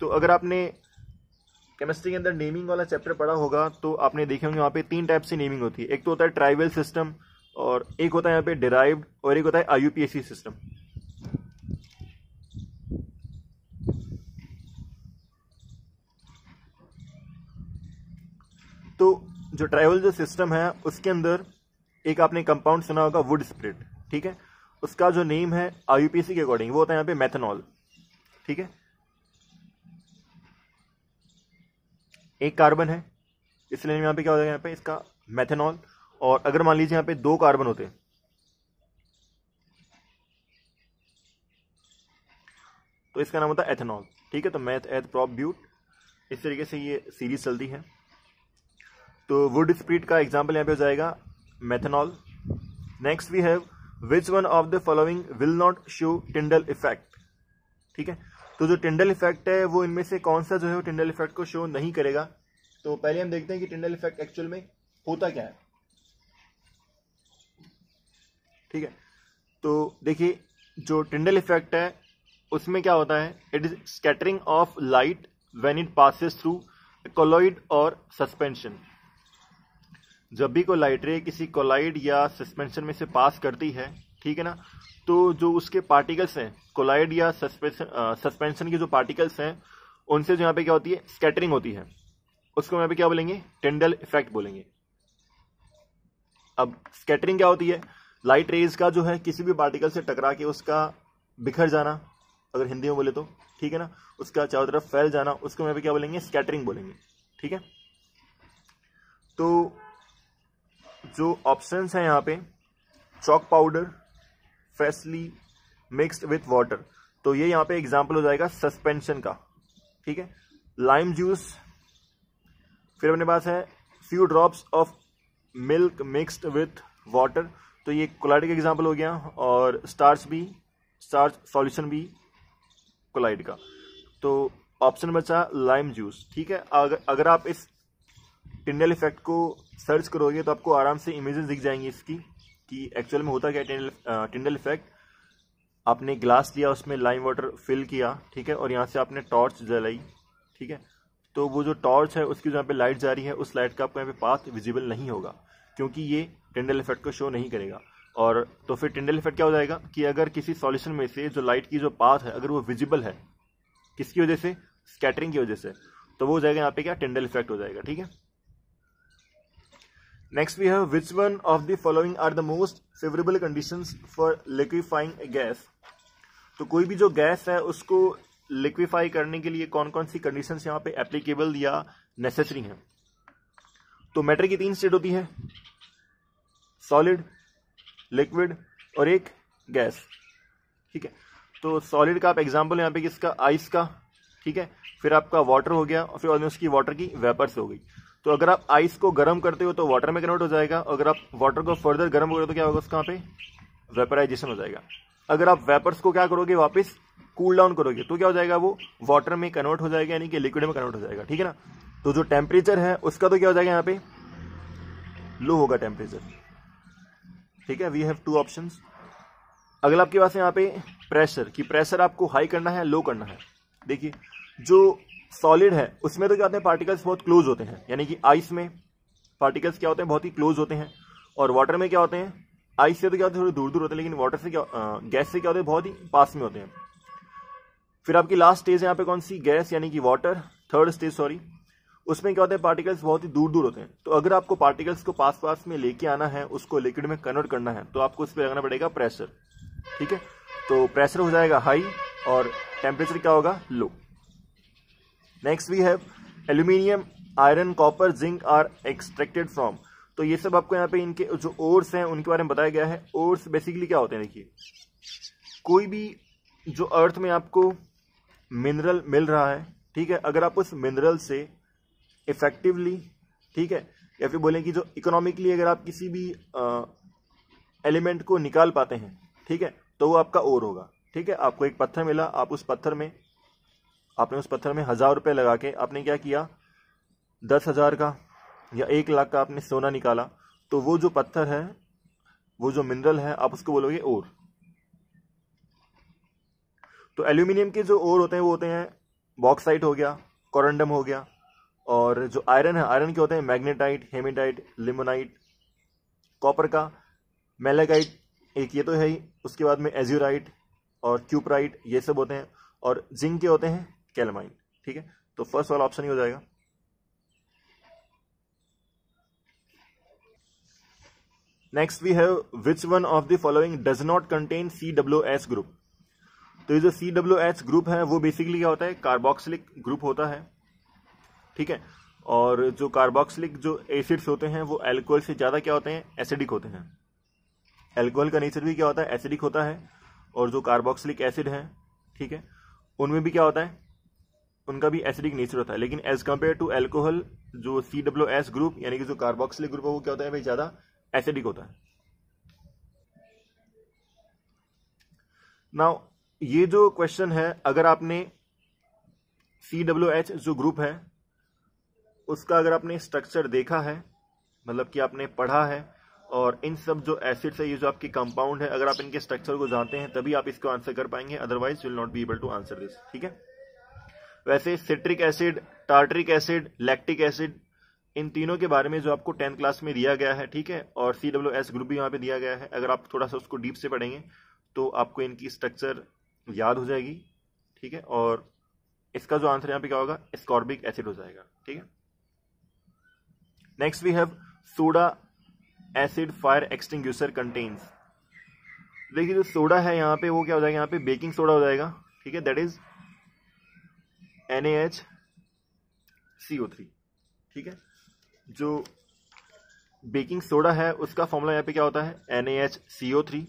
तो अगर आपने केमिस्ट्री के अंदर नेमिंग वाला चैप्टर पढ़ा होगा तो आपने देखे होंगे वहां पे 3 टाइप से नेमिंग होती है। एक तो होता है ट्राइबल सिस्टम, और एक होता है यहाँ पे डिराइव्ड, और एक होता है IUPAC सिस्टम। तो जो ट्राइबल जो सिस्टम है उसके अंदर एक आपने कंपाउंड सुना होगा वुड स्पिरिट। ठीक है, उसका जो नेम है IUPAC के अकॉर्डिंग वो होता है यहाँ पे मेथनॉल। ठीक है, एक कार्बन है इसलिए यहाँ पे क्या हो जाएगा, यहाँ पे इसका मेथनॉल। और अगर मान लीजिए यहाँ पे 2 कार्बन होते तो इसका नाम होता है एथेनॉल। ठीक है, तो मैथ एथ प्रॉप ब्यूट, इस तरीके से ये सीरीज चलती है। तो वुड स्पिरिट का एग्जाम्पल यहाँ पे हो जाएगा methanol. Next we have which one of the following will not show Tyndall effect. ठीक है, तो जो टिंडल इफेक्ट है वो इनमें से कौन सा जो है वो टिंडल इफेक्ट को शो नहीं करेगा। तो पहले हम देखते हैं कि टिंडल इफेक्ट एक्चुअल में होता क्या है। ठीक है, तो देखिए जो टिंडल इफेक्ट है उसमें क्या होता है, it is scattering of light when it passes through colloid और सस्पेंशन। जब भी कोई लाइट रे किसी कोलाइड या सस्पेंशन में से पास करती है, ठीक है ना, तो जो उसके पार्टिकल्स हैं, कोलाइड या सस्पेंशन के जो पार्टिकल्स हैं, उनसे जो यहाँ पे क्या होती है, स्कैटरिंग होती है। उसको यहाँ पे क्या बोलेंगे, टिंडल इफेक्ट बोलेंगे। अब स्कैटरिंग क्या होती है, लाइट रेज का जो है किसी भी पार्टिकल से टकरा के उसका बिखर जाना, अगर हिंदी में बोले तो, ठीक है ना, उसका चारों तरफ फैल जाना, उसको यहाँ पे क्या बोलेंगे, स्कैटरिंग बोलेंगे। ठीक है, तो जो ऑप्शंस हैं यहाँ पे, chalk powder, freshly mixed with water, तो ये यहाँ पे एग्जांपल हो जाएगा सस्पेंशन का। ठीक है, लाइम जूस, फिर अपने पास है few drops of milk mixed with water, तो ये कोलाइड का एग्जांपल हो गया, और स्टार्च सॉल्यूशन भी कोलाइड का। तो ऑप्शन बचा लाइम जूस। ठीक है, अगर आप इस टिंडल इफेक्ट को सर्च करोगे तो आपको आराम से इमेजेस दिख जाएंगी इसकी, कि एक्चुअल में होता क्या है टिंडल इफेक्ट। आपने ग्लास लिया, उसमें लाइम वाटर फिल किया, ठीक है, और यहाँ से आपने टॉर्च जलाई, ठीक है, तो वो जो टॉर्च है उसकी जो यहाँ पे लाइट जा रही है, उस लाइट का आपको यहाँ पे पाथ विजिबल नहीं होगा, क्योंकि ये टिंडल इफेक्ट को शो नहीं करेगा। और तो फिर टिंडल इफेक्ट क्या हो जाएगा कि अगर किसी सॉल्यूशन में से जो लाइट की जो पाथ है अगर वो विजिबल है, किसकी वजह से, स्कैटरिंग की वजह से, तो वो हो जाएगा यहाँ पे क्या, टिंडल इफेक्ट हो जाएगा। ठीक है, next we have which one of the following are the most favourable conditions for liquefying a gas. तो कोई भी जो गैस है उसको लिक्विफाई करने के लिए कौन कौन सी कंडीशंस यहाँ पे एप्लीकेबल या नेसेसरी हैं। तो मैटर की 3 स्टेट होती है, सॉलिड, लिक्विड और एक गैस। ठीक है, तो सॉलिड का आप एग्जांपल यहाँ पे किसका, आइस का। ठीक है, फिर आपका वाटर हो गया, और फिर ऑलमोस्ट की वाटर की वेपर्स हो गई। तो अगर आप आइस को गर्म करते हो तो वाटर में कन्वर्ट हो जाएगा, अगर आप वाटर को फर्दर गर्म करोगे तो क्या होगा, उसका यहाँ पे वेपराइजेशन हो जाएगा। अगर आप वेपर्स को क्या करोगे, वापस कूल डाउन करोगे, तो क्या हो जाएगा, वो वाटर में कन्वर्ट हो जाएगा, यानी कि लिक्विड में कन्वर्ट हो जाएगा। ठीक है ना, तो जो टेम्परेचर है उसका तो क्या हो जाएगा, यहाँ पे लो होगा टेम्परेचर। ठीक है, वी हैव 2 ऑप्शंस। अगला आपके पास है यहाँ पे प्रेशर, कि प्रेशर आपको हाई करना है, लो करना है। देखिए जो सॉलिड है उसमें तो क्या होते हैं, पार्टिकल्स बहुत क्लोज होते हैं, यानी कि आइस में पार्टिकल्स क्या होते हैं, बहुत ही क्लोज होते हैं। और वाटर में क्या होते हैं, आइस से तो क्या होते हैं, थोड़े दूर दूर होते हैं, लेकिन वाटर से क्या, गैस से क्या होते हैं, बहुत ही पास में होते हैं। फिर आपकी लास्ट स्टेज है यहाँ पे कौन सी, गैस, यानी कि वाटर, थर्ड स्टेज सॉरी, उसमें क्या होता है, पार्टिकल्स बहुत ही दूर दूर होते हैं। तो अगर आपको पार्टिकल्स को पास पास में लेके आना है, उसको लिक्विड में कन्वर्ट करना है, तो आपको इस पर लगाना पड़ेगा प्रेशर। ठीक है, तो प्रेशर हो जाएगा हाई, और टेम्परेचर क्या होगा, low. Next we have aluminium, iron, copper, zinc are extracted from. तो ये सब आपको यहाँ पे इनके जो ओर्स हैं उनके बारे में बताया गया है। ओर्स बेसिकली क्या होते हैं, देखिए कोई भी जो अर्थ में आपको मिनरल मिल रहा है, ठीक है, अगर आप उस मिनरल से इफेक्टिवली, ठीक है, या फिर बोलें कि जो इकोनॉमिकली अगर आप किसी भी एलिमेंट को निकाल पाते हैं, ठीक है, तो वो आपका ओर होगा। ठीक है, आपको एक पत्थर मिला, आप उस पत्थर में आपने उस पत्थर में 1000 रुपये लगा के आपने क्या किया, 10,000 का या 1 लाख का आपने सोना निकाला, तो वो जो पत्थर है, वो जो मिनरल है, आप उसको बोलोगे ओर। तो एल्यूमिनियम के जो ओर होते हैं वो होते हैं बॉक्साइट हो गया, कोरंडम हो गया, और जो आयरन है, आयरन के होते हैं मैग्नेटाइट, हेमेटाइट, लिमोनाइट। कॉपर का मेलागाइट, एक ये तो है ही, उसके बाद में एज्यूराइट और क्यूपराइट, ये सब होते हैं। और जिंक के होते हैं कैलमाइन। ठीक है, तो फर्स्ट वाला ऑप्शन ही हो जाएगा। Next we have which one of the following does not contain COOH group. तो ये जो COOH ग्रुप है वो बेसिकली क्या होता है, कार्बोक्सिलिक ग्रुप होता है। ठीक है, और जो कार्बोक्सिलिक जो एसिड्स होते हैं वो एल्कोहल से ज्यादा क्या होते हैं, एसिडिक होते हैं। एल्कोहल का नेचर भी क्या होता है, एसिडिक होता है। और जो कार्बोक्सिलिक एसिड है, ठीक है, उनमें भी क्या होता है, उनका भी एसिडिक नेचर होता है। लेकिन एज कंपेयर टू एल्कोहल, जो COOH ग्रुप यानी कि जो कार्बोक्सिलिक ग्रुप है वो क्या होता है भाई, ज्यादा एसिडिक होता है। नाउ ये जो क्वेश्चन है, अगर आपने COOH जो ग्रुप है उसका अगर आपने स्ट्रक्चर देखा है, मतलब कि आपने पढ़ा है, और इन सब जो एसिड्स है, ये जो आपके कंपाउंड है, अगर आप इनके स्ट्रक्चर को जानते हैं तभी आप इसको आंसर कर पाएंगे, otherwise will not be able to answer this. ठीक है, वैसे citric acid, tartaric acid, lactic acid, इन तीनों के बारे में जो आपको 10th क्लास में दिया गया है, ठीक है, और COOH ग्रुप भी यहाँ पे दिया गया है। अगर आप थोड़ा सा उसको डीप से पढ़ेंगे तो आपको इनकी स्ट्रक्चर याद हो जाएगी। ठीक है, और इसका जो आंसर यहाँ पे क्या होगा, एस्कॉर्बिक एसिड हो जाएगा। ठीक है, next we have soda acid fire extinguisher contains. देखिए जो सोडा है यहाँ पे वो क्या हो जाएगा, यहाँ पे बेकिंग सोडा हो जाएगा। ठीक है, दैट इज NaHCO3। ठीक है, जो बेकिंग सोडा है उसका फॉर्मूला यहाँ पे क्या होता है, NaHCO3,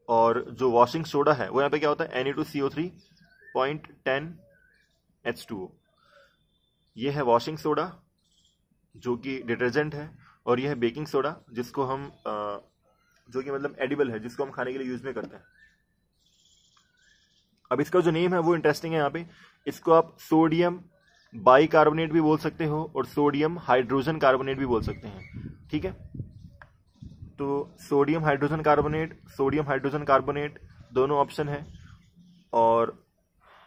और जो वॉशिंग सोडा है वो यहाँ पे क्या होता है, Na2CO3.10H2O। ये है वॉशिंग सोडा जो कि डिटर्जेंट है, और यह है बेकिंग सोडा जिसको हम जो कि मतलब एडिबल है, जिसको हम खाने के लिए यूज में करते हैं। अब इसका जो नेम है वो इंटरेस्टिंग है। यहाँ पे इसको आप सोडियम बाइकार्बोनेट भी बोल सकते हो और सोडियम हाइड्रोजन कार्बोनेट भी बोल सकते हैं। ठीक है, तो सोडियम हाइड्रोजन कार्बोनेट दोनों ऑप्शन है, और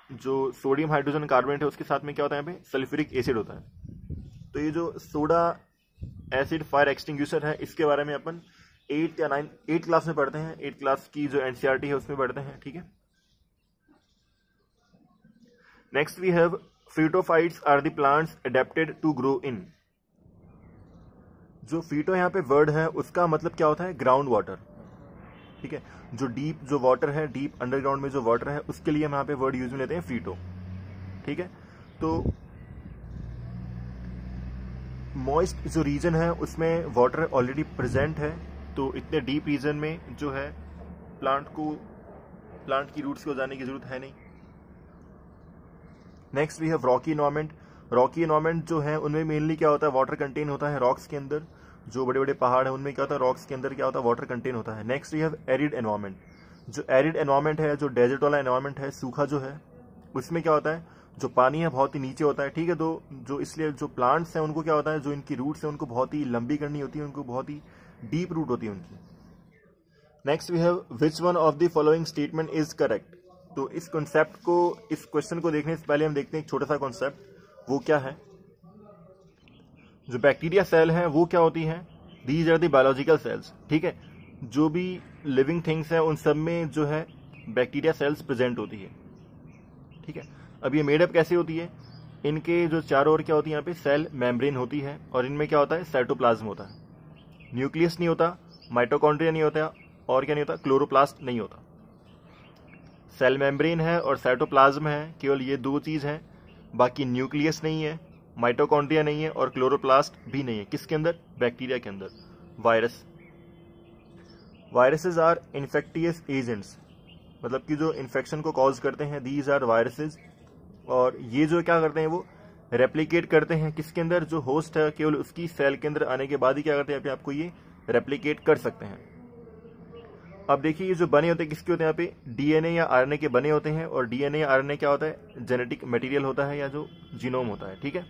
जो सोडियम हाइड्रोजन कार्बोनेट है उसके साथ में क्या होता है, यहाँ पे सल्फ्यूरिक एसिड होता है। तो ये जो सोडा एसिड फायर एक्सटिंग्विशर है, इसके बारे में अपन 8th या 8th क्लास में पढ़ते हैं। 8th क्लास की जो NCERT है उसमें पढ़ते हैं। ठीक है, next we have phytophytes are the plants adapted to grow in. जो फिटो यहाँ पे वर्ड है उसका मतलब क्या होता है, ग्राउंड वाटर। ठीक है, जो डीप जो वाटर है, डीप अंडरग्राउंड में जो वाटर है, उसके लिए हम यहाँ पे वर्ड यूज में लेते हैं फिटो। ठीक है, तो मॉइस्ट जो रीजन है उसमें वाटर ऑलरेडी प्रेजेंट है, तो इतने डीप रीजन में जो है प्लांट की रूट्स को जाने की जरूरत है नहीं। Next we have rocky environment. Rocky environment जो है उनमें मेनली क्या होता है, वाटर कंटेन होता है रॉक्स के अंदर। जो बड़े बड़े पहाड़ है उनमें क्या होता है, रॉक्स के अंदर क्या होता है, वाटर कंटेन होता है। Next we have arid environment. जो एरिड एनवायरमेंट है, जो डेजर्ट वाला एनवायरमेंट है, सूखा जो है, उसमें क्या होता है, जो पानी है बहुत ही नीचे होता है। ठीक है, तो जो इसलिए जो प्लांट्स हैं उनको क्या होता है, जो इनकी रूट्स हैं उनको बहुत ही लंबी करनी होती है, उनको बहुत ही डीप रूट होती है उनकी। Next we have which one of the following statement is correct. तो इस कॉन्सेप्ट को, इस क्वेश्चन को देखने से पहले हम देखते हैं एक छोटा सा कॉन्सेप्ट, वो क्या है। जो बैक्टीरिया सेल है वो क्या होती है, these are the biological cells. ठीक है, जो भी लिविंग थिंग्स है उन सब में जो है बैक्टीरिया सेल्स प्रेजेंट होती है। ठीक है, अब ये मेडअप कैसे होती है, इनके जो चारों ओर क्या होती है, यहाँ पे सेल मेम्ब्रेन होती है, और इनमें क्या होता है, साइटोप्लाज्म होता है। न्यूक्लियस नहीं होता, माइटोकॉन्ड्रिया नहीं होता, और क्या नहीं होता, क्लोरोप्लास्ट नहीं होता। सेल मेम्ब्रेन है और साइटोप्लाज्म है, केवल ये दो चीज़ हैं। बाकी न्यूक्लियस नहीं है, माइटोकॉन्ड्रिया नहीं है और क्लोरोप्लास्ट भी नहीं है। किसके अंदर? बैक्टीरिया के अंदर। Virus, viruses are infectious agents, मतलब कि जो इन्फेक्शन को कॉज करते हैं, दीज आर वायरसेस। और ये जो क्या करते हैं, वो रेप्लिकेट करते हैं किसके अंदर? जो होस्ट है, केवल उसकी सेल के अंदर आने के बाद ही क्या करते हैं, अपने आप को ये रेप्लिकेट कर सकते हैं। अब देखिए, ये जो बने होते हैं किसके होते हैं? यहाँ पे डीएनए या आरएनए के बने होते हैं। और डीएनए या आरएनए क्या होता है? जेनेटिक मटेरियल होता है, या जो जीनोम होता है। ठीक है,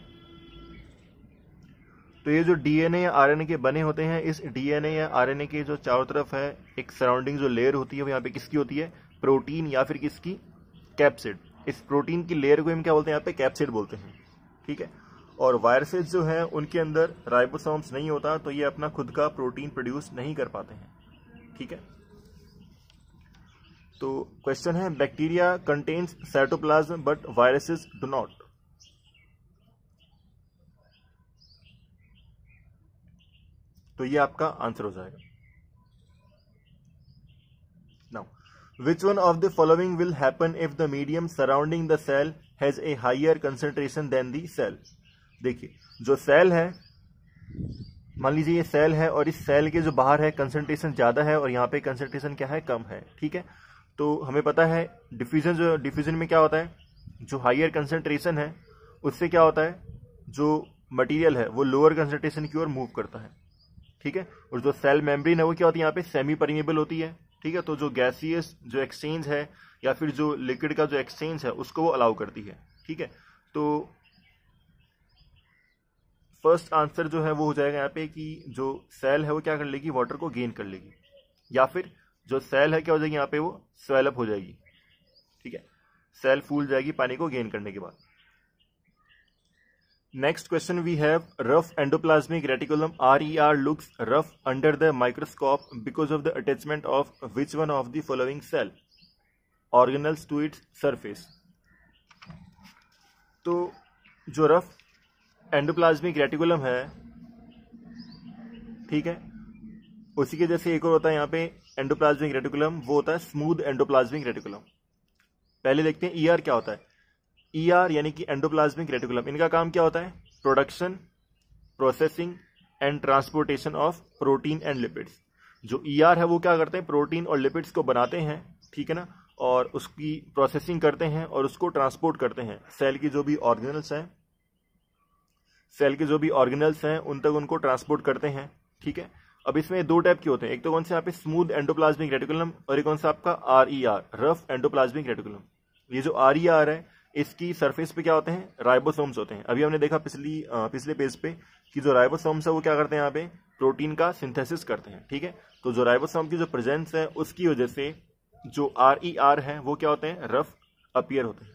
तो ये जो डीएनए या आरएनए के बने होते हैं, इस डीएनए या आरएनए के जो चारों तरफ है एक सराउंडिंग जो लेयर होती है, वो यहाँ पे किसकी होती है? प्रोटीन या फिर किसकी? कैप्सिड। इस प्रोटीन की लेयर को हम क्या बोलते हैं? यहाँ पे कैप्सिड बोलते हैं। ठीक है, और वायरसेस जो है उनके अंदर राइबोसोम्स नहीं होता, तो ये अपना खुद का प्रोटीन प्रोड्यूस नहीं कर पाते हैं। ठीक है, तो क्वेश्चन है, bacteria contains cytoplasm but viruses do not. तो ये आपका आंसर हो जाएगा। Now, which one of the following will happen if the medium surrounding the cell has a higher concentration than the cell? देखिए, जो सेल है, मान लीजिए ये सेल है और इस सेल के जो बाहर है कंसंट्रेशन ज्यादा है और यहाँ पे कंसंट्रेशन क्या है? कम है। ठीक है, तो हमें पता है डिफ्यूजन में क्या होता है? जो हायर कंसंट्रेशन है उससे क्या होता है? जो मटेरियल है वो लोअर कंसंट्रेशन की ओर मूव करता है। ठीक है, और जो सेल मेम्ब्रेन है वो क्या होती है? यहाँ पे सेमी परमिएबल होती है। ठीक है, तो जो गैसियस जो एक्सचेंज है या फिर जो लिक्विड का जो एक्सचेंज है उसको वो अलाउ करती है। ठीक है, तो फर्स्ट आंसर जो है वो हो जाएगा यहाँ पे कि जो सेल है वो क्या कर लेगी? वाटर को गेन कर लेगी, या फिर जो सेल है क्या हो जाएगी? यहाँ पे वो स्वेलअप हो जाएगी। ठीक है, सेल फूल जाएगी पानी को गेन करने के बाद। Next question we have, rough endoplasmic reticulum RER looks rough under the microscope because of the attachment of which one of the following cell organelles to its surface. तो जो रफ एंडोप्लाज्मिक रेटिकुलम है, ठीक है, उसी के जैसे एक और होता है यहाँ पे एंडोप्लाज्मिक रेटिकुलम, वो होता है स्मूथ एंडोप्लाज्मिक रेटिकुलम। पहले देखते हैं ER क्या होता है। ER यानी कि एंडोप्लाज्मिक रेटिकुलम, इनका काम क्या होता है? Production, processing and transportation of protein and lipids. जो ER है वो क्या करते हैं? प्रोटीन और लिपिड्स को बनाते हैं, ठीक है ना, और उसकी प्रोसेसिंग करते हैं और उसको ट्रांसपोर्ट करते हैं। सेल की जो भी ऑर्गेनल्स हैं उन तक उनको ट्रांसपोर्ट करते हैं। ठीक है, अब इसमें दो टाइप के होते हैं, एक तो कौन सा यहाँ पे स्मूथ एंडोप्लाज्मिक रेटिकुलम और एक कौन सा आपका RER रफ एंडोप्लाज्मिक रेटिकुलम। ये जो RER है इसकी सरफेस पे क्या होते हैं? राइबोसोम्स होते हैं। अभी हमने देखा पिछले पेज पे कि जो राइबोसोम्स है वो क्या करते हैं? यहाँ पे प्रोटीन का सिंथेसिस करते हैं। ठीक है, तो जो राइबोसोम की जो प्रेजेंस है उसकी वजह से जो RER है वो क्या होते हैं? रफ अपीयर होते हैं।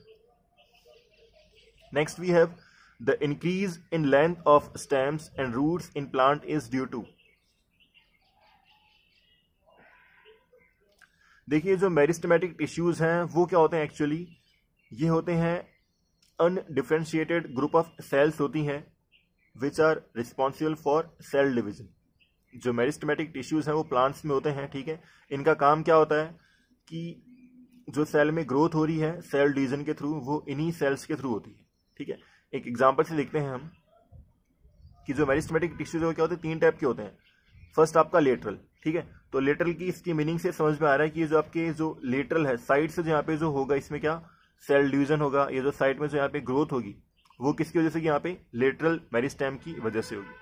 Next we have the increase in length of stems and roots in plant is due to. देखिए, जो मेरिस्टेमेटिक टिश्यूज हैं वो क्या होते हैं? एक्चुअली ये होते हैं अनडिफरेंशिएटेड ग्रुप ऑफ सेल्स होती हैं which are responsible for cell division. जो मेरिस्टेमेटिक टिश्यूज हैं वो प्लांट्स में होते हैं। ठीक है, इनका काम क्या होता है कि जो सेल में ग्रोथ हो रही है सेल डिवीजन के थ्रू, वो इन्हीं सेल्स के थ्रू होती है। ठीक है, एक एग्जांपल से देखते हैं हम कि जो मेरिस्टेमेटिक टिश्यूज क्या होते हैं? 3 टाइप के होते हैं। फर्स्ट आपका लेटरल। ठीक है, तो लेटरल की इसकी मीनिंग से समझ में आ रहा है कि ये जो आपके जो लेटरल है साइड से जो यहाँ पे जो होगा इसमें क्या सेल डिवीजन होगा। ये जो साइड में जो यहाँ पे ग्रोथ होगी वो किसकी वजह से? यहाँ पे लेटरल मेरिस्टेम की वजह से होगी।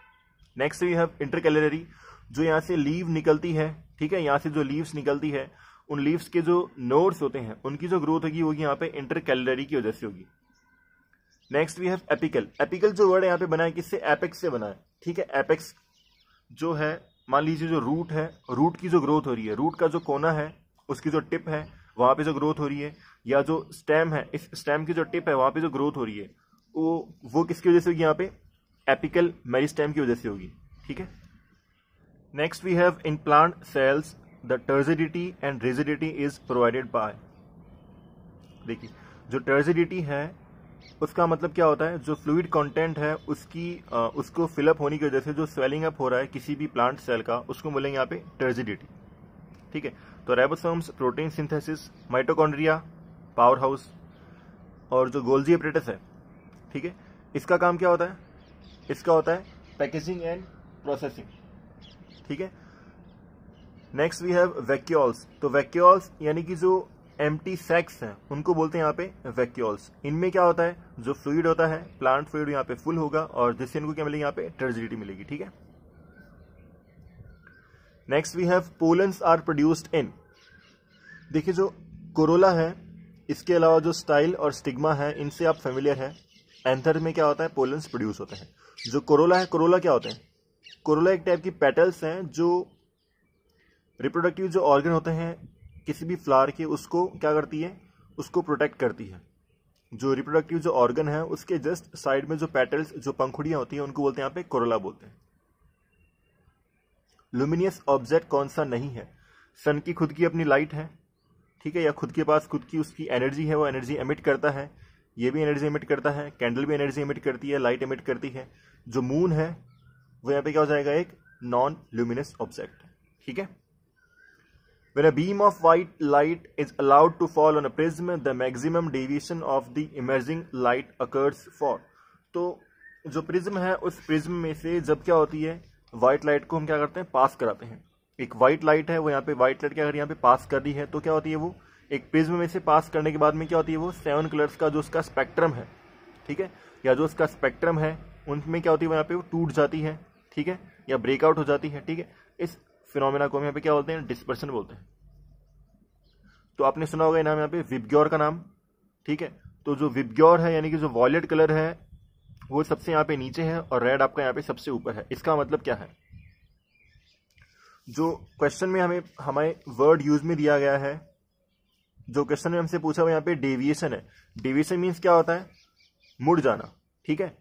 नेक्स्ट वी हैव इंटरकैलरी, जो यहाँ से लीव निकलती है। ठीक है, यहाँ से जो लीव्स निकलती है उन लीव्स के जो नोड्स होते हैं उनकी जो ग्रोथ होगी वो यहाँ पे इंटरकैलरी की वजह से होगी। Next we have apical. Apical जो वर्ड है यहाँ पे बना है किससे? एपेक्स से बना है। ठीक है, एपेक्स जो है, मान लीजिए जो रूट है, रूट की जो ग्रोथ हो रही है, रूट का जो कोना है उसकी जो टिप है वहां पे जो ग्रोथ हो रही है, या जो स्टेम है इस स्टेम की जो टिप है वहां पे जो ग्रोथ हो रही है वो किसकी वजह से होगी? यहाँ पे एपिकल मेरिस्टेम की वजह से होगी। ठीक है, next we have in plant cells the turgidity and rigidity is provided by. देखिए, जो टर्जिडिटी है उसका मतलब क्या होता है? जो फ्लूइड कंटेंट है उसको फिलअप होने की वजह से जो स्वेलिंग अप हो रहा है किसी भी प्लांट सेल का, उसको बोलेंगे यहाँ पे टर्जिडिटी। ठीक है, तो ribosomes, protein synthesis, mitochondria power house और जो गोल्जी एपरेटस है, ठीक है, इसका काम क्या होता है? इसका होता है पैकेजिंग एंड प्रोसेसिंग, ठीक है। Next we have vacuoles. तो वैक्यूल्स यानी कि जो एम्प्टी सैक्स हैं उनको बोलते हैं यहाँ पे वैक्यूल्स। इनमें क्या होता है? जो फ्लूइड होता है, प्लांट फ्लूइड यहाँ पे फुल होगा और जिससे इनको क्या मिलेगी? यहाँ पे टर्जिडिटी मिलेगी, ठीक है। Next we have pollens are produced in. देखिए जो कोरोला है, इसके अलावा जो स्टाइल और स्टिग्मा है, इनसे आप फेमिलियर है। एंथर में क्या होता है? पोलन्स प्रोड्यूस होते हैं। जो कोरोला है, कोरोला क्या होते हैं? कोरोला एक टाइप की पेटल्स हैं जो रिप्रोडक्टिव जो ऑर्गन होते हैं किसी भी फ्लावर के, उसको क्या करती है? उसको प्रोटेक्ट करती है। जो रिप्रोडक्टिव जो ऑर्गन है उसके जस्ट साइड में जो पेटल्स, जो पंखुड़ियां होती हैं, उनको बोलते हैं यहाँ पे कोरोला बोलते हैं। लुमिनियस ऑब्जेक्ट कौन सा नहीं है? सन की खुद की अपनी लाइट है, ठीक है, या खुद के पास खुद की उसकी एनर्जी है, वो एनर्जी एमिट करता है। ये भी एनर्जी एमिट करता है, कैंडल भी एनर्जी एमिट करती है, लाइट एमिट करती है। जो मून है वो यहाँ पे क्या हो जाएगा? एक नॉन ल्यूमिनस ऑब्जेक्ट, ठीक है। When a beam of white light is allowed to fall on a prism, the maximum deviation of the emerging light occurs for। तो जो प्रिज्म है, उस प्रिज्म में से जब क्या होती है? व्हाइट लाइट को हम क्या करते हैं? पास कराते हैं। एक व्हाइट लाइट है, वो यहाँ पे व्हाइट लाइट क्या अगर यहाँ पे पास कर दी है तो क्या होती है? वो एक प्रिज्म में से पास करने के बाद में क्या होती है? वो 7 कलर्स का जो उसका स्पेक्ट्रम है, ठीक है, या जो उसका स्पेक्ट्रम है, उनमें क्या होती है? वो यहाँ पे वो टूट जाती है, ठीक है, या ब्रेकआउट हो जाती है, ठीक है। इस फिनोमेना को हम यहाँ पे क्या बोलते हैं? डिस्पर्शन बोलते हैं। तो आपने सुना होगा नाम यहाँ पे विबग्योर का नाम, ठीक है। तो जो विबग्योर है यानी कि जो वॉयलेट कलर है वो सबसे यहाँ पे नीचे है और रेड आपका यहाँ पे सबसे ऊपर है। इसका मतलब क्या है? जो क्वेश्चन में हमें वर्ड यूज में दिया गया है, जो क्वेश्चन में हमसे पूछा हुआ यहाँ पे डेविएशन है। डेविएशन मीन्स क्या होता है? मुड़ जाना, ठीक है।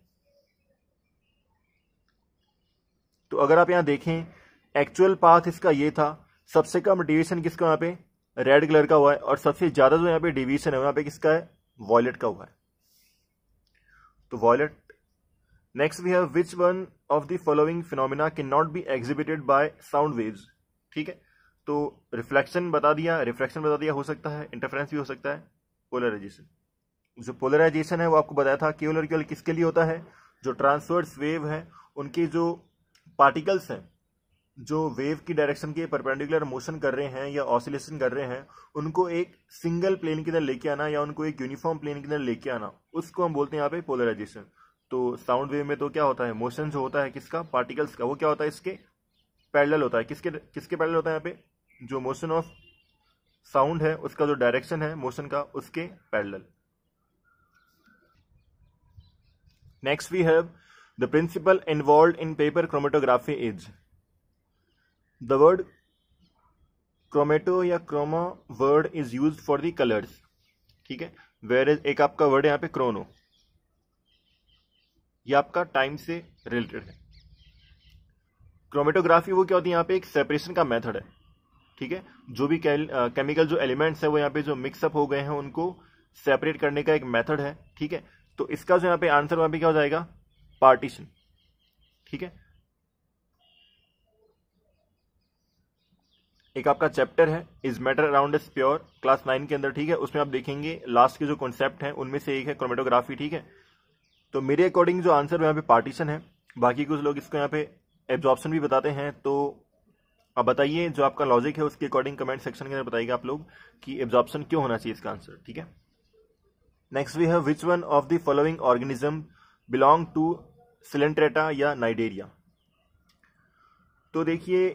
तो अगर आप यहाँ देखें, एक्चुअल पाथ इसका ये था, सबसे कम डेविएशन किसका यहाँ पे? रेड कलर का हुआ है, और सबसे ज्यादा जो यहाँ पे डेविएशन है यहाँ पे किसका है? वॉयलेट का हुआ है, तो violet. Next we have which one of the following phenomena can not be exhibited by sound waves, ठीक है। तो रिफ्लेक्शन बता दिया, रिफ्रैक्शन बता दिया, हो सकता है इंटरफेरेंस भी हो सकता है, पोलराइजेशन। जो पोलराइजेशन है वो आपको बताया था केवल और केवल किसके लिए होता है? जो ट्रांसवर्स वेव है उनके जो पार्टिकल्स हैं, जो वेव की डायरेक्शन के परपेंडिकुलर मोशन कर रहे हैं या ऑसिलेशन कर रहे हैं, उनको एक सिंगल प्लेन के अंदर लेके आना या उनको एक यूनिफॉर्म प्लेन के अंदर लेके आना, उसको हम बोलते हैं यहाँ पे पोलराइजेशन। तो साउंड वेव में तो क्या होता है? मोशन जो होता है किसका? पार्टिकल्स का, वो क्या होता है? इसके पैरेलल होता है। किसके पैरेलल होता है? यहाँ पे जो मोशन ऑफ साउंड है उसका जो डायरेक्शन है मोशन का, उसके parallel. Next we have the principle involved in paper chromatography is. The word chromato या chroma word is used for the colors, ठीक है। Whereas एक आपका वर्ड है यहाँ पे क्रोनो, ये आपका टाइम से रिलेटेड है। क्रोमेटोग्राफी वो क्या होती है? यहाँ पे एक सेपरेशन का मेथड है, ठीक है। जो भी केमिकल जो एलिमेंट्स है वो यहाँ पे जो मिक्सअप हो गए हैं उनको सेपरेट करने का एक मेथड है, ठीक है। तो इसका जो यहाँ पे आंसर वहां पे क्या हो जाएगा? पार्टीशन, ठीक है। एक आपका चैप्टर है is matter around is pure, class 9 के अंदर, ठीक है। उसमें आप देखेंगे लास्ट के जो कॉन्सेप्ट हैं उनमें से एक है क्रोमेटोग्राफी, ठीक है। तो मेरे अकॉर्डिंग जो आंसर यहाँ पे पार्टीशन है। बाकी कुछ लोग इसको यहाँ पे एब्जॉर्प्शन भी बताते हैं। तो अब बताइए जो आपका लॉजिक है उसके अकॉर्डिंग कमेंट सेक्शन के अंदर बताइएगा आप लोग कि एब्जॉर्प्शन क्यों होना चाहिए इसका आंसर, ठीक है। Next we have which one of the following organism belong to coelenterata या नाइडेरिया। तो देखिए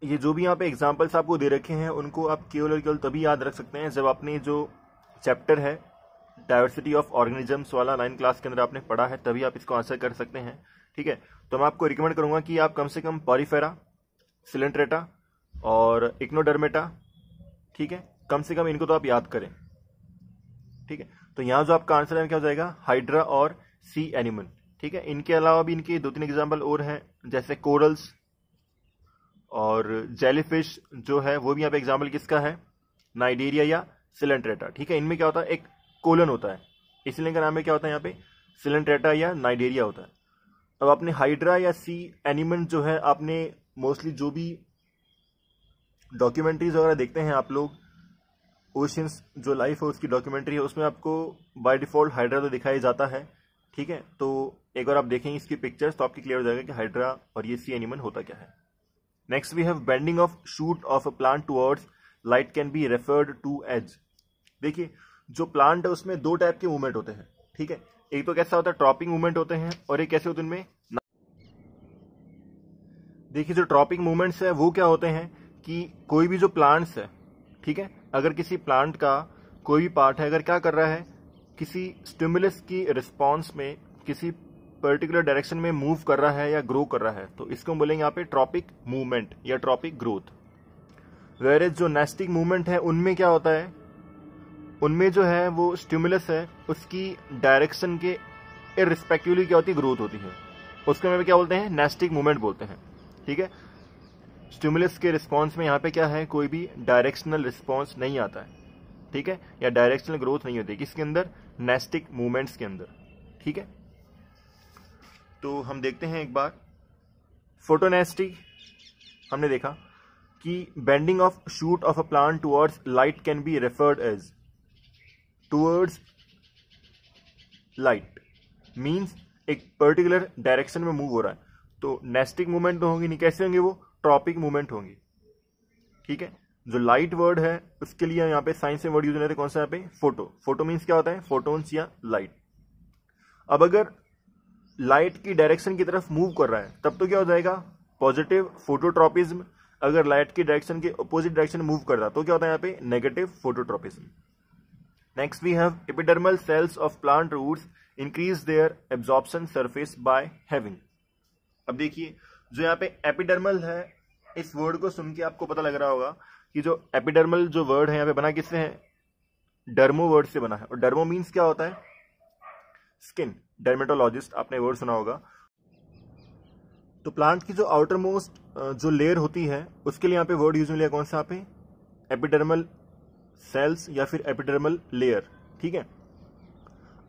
ये जो भी यहाँ पे एग्जाम्पल्स आपको दे रखे हैं उनको आप केवल और केवल तभी याद रख सकते हैं जब आपने जो चैप्टर है डाइवर्सिटी ऑफ ऑर्गेनिजम्स वाला 9 क्लास के अंदर आपने पढ़ा है, तभी आप इसको आंसर कर सकते हैं, ठीक है। तो मैं आपको रिकमेंड करूंगा कि आप कम से कम पॉरीफेरा, सिलेंट्रेटा और इक्नोडर्मेटा, ठीक है, कम से कम इनको तो आप याद करें, ठीक है। तो यहाँ जो आपका आंसर है क्या हो जाएगा? हाइड्रा और सी एनिमल, ठीक है। इनके अलावा भी इनके 2-3 एग्जाम्पल और हैं, जैसे कोरल्स और जेलीफिश जो है वो भी यहाँ पे एग्जाम्पल किसका है? नाइडेरिया या सिलेंट्रेटा, ठीक है। इनमें क्या होता है? एक कोलन होता है, इसलिए इनका नाम है क्या होता है यहाँ पे? सिलेंट्रेटा या नाइडेरिया होता है। अब आपने हाइड्रा या सी एनिमल जो है, आपने मोस्टली जो भी डॉक्यूमेंट्रीज वगैरह देखते हैं आप लोग, ओशियंस जो लाइफ है उसकी डॉक्यूमेंट्री है, उसमें आपको बाय डिफॉल्ट हाइड्रा तो दिखाई जाता है, ठीक है। तो एक बार आप देखेंगे इसकी पिक्चर्स तो आपकी क्लियर हो जाएगा कि हाइड्रा और ये सी एनिमल होता क्या है। Next we have bending of shoot of a plant towards light can be referred to as. देखिए जो प्लांट है उसमें दो टाइप के मूवमेंट होते हैं, ठीक है। एक तो कैसा होता है, ट्रॉपिंग मूवमेंट होते हैं, और एक कैसे होते हैं उनमें। देखिए जो ट्रॉपिंग मूवमेंट्स है वो क्या होते हैं कि कोई भी जो प्लांट्स है, ठीक है, अगर किसी प्लांट का कोई भी पार्ट है अगर क्या कर रहा है, किसी स्टिमुलस की रिस्पॉन्स में किसी पर्टिकुलर डायरेक्शन में मूव कर रहा है या ग्रो कर रहा है, तो इसको बोलेंगे यहाँ पे ट्रॉपिक मूवमेंट या ट्रॉपिक ग्रोथ। वेयरएज जो नेस्टिक मूवमेंट है उनमें क्या होता है, उनमें जो है वो स्टिमुलस है उसकी डायरेक्शन के इररिस्पेक्टिवली क्या होती है, ग्रोथ होती है, उसको हमें क्या बोलते हैं, नेस्टिक मूवमेंट बोलते हैं, ठीक है। स्टिमुलस के रिस्पॉन्स में यहाँ पे क्या है, कोई भी डायरेक्शनल रिस्पॉन्स नहीं आता है, ठीक है, या डायरेक्शनल ग्रोथ नहीं होती किसके अंदर, नेस्टिक मूवमेंट्स के अंदर, ठीक है। तो हम देखते हैं एक बार फोटोनेस्टिक। हमने देखा कि bending of shoot of a plant towards light can be referred as towards light, means एक पर्टिकुलर डायरेक्शन में मूव हो रहा है, तो नेस्टिक मूवमेंट तो होंगी नहीं, कैसे होंगे वो, ट्रॉपिक मूवमेंट होंगी, ठीक है। जो लाइट वर्ड है उसके लिए यहाँ पे साइंस में वर्ड यूज होने थे, कौन सा यहाँ पे, फोटो। फोटो मीन्स क्या होता है, फोटोन्स या लाइट। अब अगर लाइट की डायरेक्शन की तरफ मूव कर रहा है तब तो क्या हो जाएगा, पॉजिटिव फोटोट्रॉपिज्म। अगर लाइट की डायरेक्शन के अपोजिट डायरेक्शन मूव कर रहा तो क्या होता है यहाँ पे, negative phototropism. Next we have epidermal cells of plant roots increase their absorption surface by having. अब देखिए जो यहाँ पे एपिडर्मल है, इस वर्ड को सुन के आपको पता लग रहा होगा कि जो एपिडर्मल जो वर्ड है यहाँ पे बना किससे है, डर्मो वर्ड से बना है, और डर्मो मीन्स क्या होता है, स्किन। डर्मेटोलॉजिस्ट आपने वर्ड सुना होगा। तो प्लांट की जो आउटर मोस्ट जो लेयर होती है उसके लिए यहाँ पे वर्ड यूज में लिया कौन सा, यहाँ पे एपिडर्मल सेल्स या फिर एपिडर्मल लेयर, ठीक है।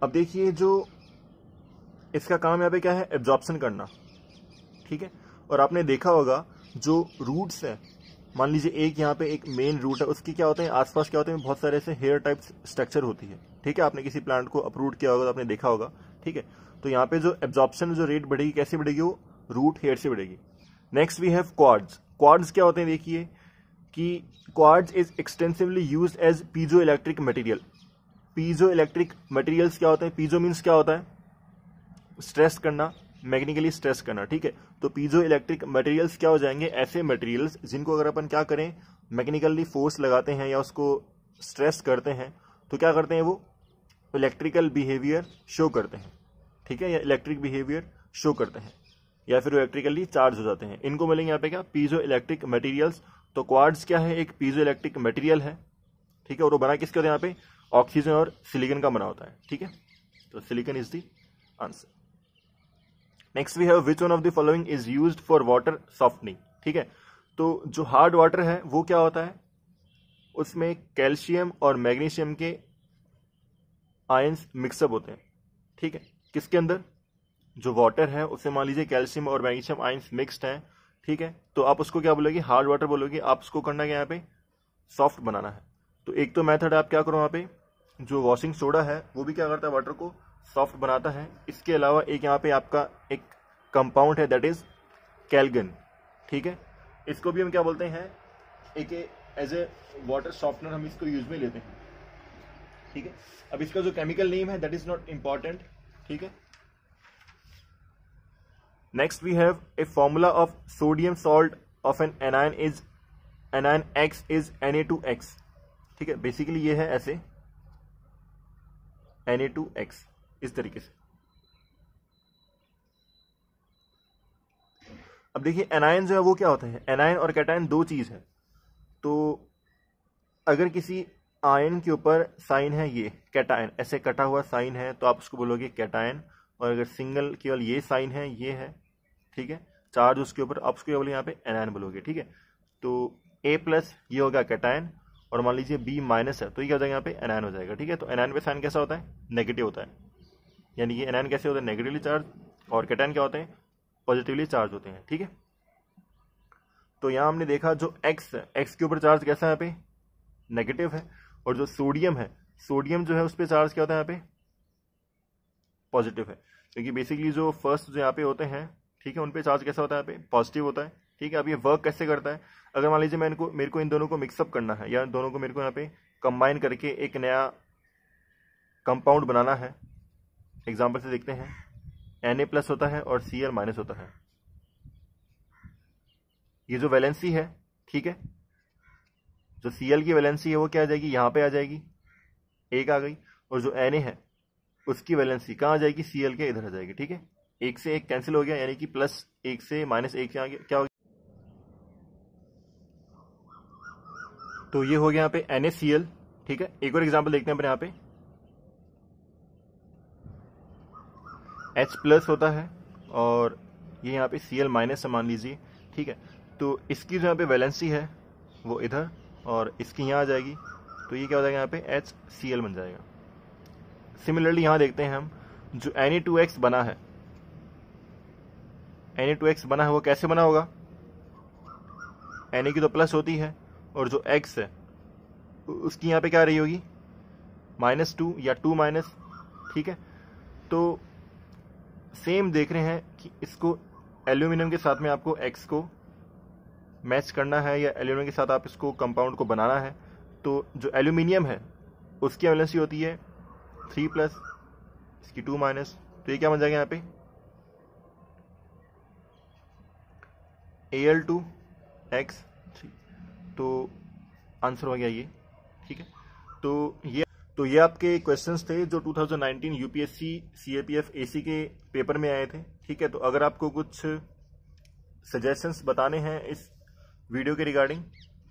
अब देखिए जो इसका काम यहाँ पे क्या है, एब्जॉर्प्शन करना, ठीक है। और आपने देखा होगा जो रूट्स है, मान लीजिए एक यहाँ पे एक मेन रूट है, उसकी क्या होते हैं आसपास क्या होते हैं, बहुत सारे ऐसे हेयर टाइप स्ट्रक्चर होती है, ठीक है। आपने किसी प्लांट को अप्रूट किया होगा तो आपने देखा होगा, ठीक है। तो यहाँ पे जो एब्जॉर्प्शन जो रेट बढ़ेगी, कैसे बढ़ेगी, वो रूट हेयर से बढ़ेगी। Next we have quartz. Quartz क्या होते हैं, देखिए कि quartz is extensively used as piezo electric material. Piezo electric materials क्या होते हैं, पीजो मीन्स क्या होता है, स्ट्रेस करना, मैग्नेटिकली स्ट्रेस करना, ठीक है। तो पीजो इलेक्ट्रिक मटेरियल्स क्या हो जाएंगे, ऐसे मटेरियल्स जिनको अगर अपन क्या करें, मैग्नेटिकली फोर्स लगाते हैं या उसको स्ट्रेस करते हैं तो क्या करते हैं, वो इलेक्ट्रिकल बिहेवियर शो करते हैं, ठीक है, या इलेक्ट्रिक बिहेवियर शो करते हैं, या फिर इलेक्ट्रिकली चार्ज हो जाते हैं। इनको मिलेंगे यहाँ पे क्या, पीजो इलेक्ट्रिक मटेरियल्स। तो क्वार्ट्ज क्या है, एक पीजो इलेक्ट्रिक मटेरियल है, ठीक है, और वो बना किसके होता है, यहाँ पे ऑक्सीजन और सिलिकॉन का बना होता है, ठीक है। तो silicon is the answer. Next we have which one of the following is used for water softening, ठीक है। तो जो हार्ड वाटर है वो क्या होता है, उसमें कैल्शियम और मैग्नीशियम के आयंस मिक्सअप होते हैं, ठीक है। किसके अंदर, जो वाटर है उससे मान लीजिए कैल्शियम और मैग्नीशियम आयंस मिक्स्ड हैं, ठीक है। तो आप उसको क्या बोलोगे, हार्ड वाटर बोलोगे। आप उसको करना क्या, यहाँ पे सॉफ्ट बनाना है। तो एक तो मेथड आप क्या करो, यहाँ पे जो वॉशिंग सोडा है वो भी क्या करता है, वाटर को सॉफ्ट बनाता है। इसके अलावा एक यहाँ पे आपका एक कंपाउंड है दैट इज कैलगन, ठीक है। इसको भी हम क्या बोलते हैं, एक एज ए वाटर सॉफ्टनर हम इसको यूज में लेते हैं, ठीक है। अब इसका जो केमिकल नेम है दैट इज नॉट इंपॉर्टेंट, ठीक है। Next we have a formula of sodium salt of an anion is anion X is Na2X, ठीक है। बेसिकली ये है ऐसे Na2X इस तरीके से। अब देखिए एनायन जो है वो क्या होता है, एनायन और कैटायन दो चीज है। तो अगर किसी आयन के ऊपर साइन है ये कैटायन, ऐसे कटा हुआ साइन है तो आप उसको बोलोगे कैटायन, और अगर सिंगल केवल ये साइन है, ये है, ठीक है, चार्ज उसके ऊपर, आप उसको बोलोगे यहाँ पे एनायन बोलोगे, ठीक है। तो A+ ये हो गया कैटायन, और मान लीजिए B- है तो ये क्या हो जाएगा, यहाँ पे एनायन हो जाएगा, ठीक है। तो एनायन पे साइन कैसा होता है, नेगेटिव होता है, यानी कि एनायन कैसे होता है, नेगेटिवली चार्ज, और कैटायन क्या होते हैं, पॉजिटिवली चार्ज होते हैं, ठीक है। तो यहाँ हमने देखा जो X है, X के ऊपर चार्ज कैसा है, यहाँ पे नेगेटिव है, और जो सोडियम है, सोडियम जो है उस पर चार्ज क्या होता है यहाँ पे, पॉजिटिव है, क्योंकि बेसिकली जो फर्स्ट जो यहाँ पे होते हैं, ठीक है, उन पे चार्ज कैसा होता है, यहाँ पे पॉजिटिव होता है, ठीक है। अब ये वर्क कैसे करता है, अगर मान लीजिए मेरे को इन दोनों को मिक्सअप करना है, या इन दोनों को मेरे को यहाँ पे कंबाइन करके एक नया कंपाउंड बनाना है, एग्जाम्पल से देखते हैं, Na+ होता है और Cl- होता है। ये जो वैलेंसी है, ठीक है, जो Cl की वैलेंसी है वो क्या आ जाएगी, यहाँ पे आ जाएगी, एक आ गई, और जो Na है उसकी वैलेंसी कहाँ आ जाएगी, Cl के इधर आ जाएगी, ठीक है। एक से एक कैंसिल हो गया, यानी कि +1 से -1 क्या हो गया, तो ये हो गया यहाँ पे NaCl, ठीक है। एक और एग्जांपल देखते हैं अपने यहाँ पे, H+ होता है और ये यहाँ पे Cl- मान लीजिए, ठीक है। तो इसकी जो यहाँ पे वैलेंसी है वो इधर और इसकी यहाँ आ जाएगी, तो ये क्या हो जाएगा, यहाँ पे HCl बन जाएगा। सिमिलरली यहाँ देखते हैं हम, जो Na2X बना है, Na2X बना है वो कैसे बना होगा, Na की तो प्लस होती है और जो X है उसकी यहाँ पे क्या रही होगी, -2 या 2-, ठीक है। तो सेम देख रहे हैं कि इसको एल्यूमिनियम के साथ में आपको X को मैच करना है या एल्यूमिनियम के साथ आप इसको कंपाउंड को बनाना है, तो जो एल्यूमिनियम है उसकी वैलेंसी होती है 3+, इसकी 2-, तो ये क्या बन जाएगा यहाँ पे, Al2X3, तो आंसर हो गया ये, ठीक है। तो ये आपके क्वेश्चंस थे जो 2019 यूपीएससी सीएपीएफ एसी के पेपर में आए थे, ठीक है। तो अगर आपको कुछ सजेशंस बताने हैं इस वीडियो के रिगार्डिंग,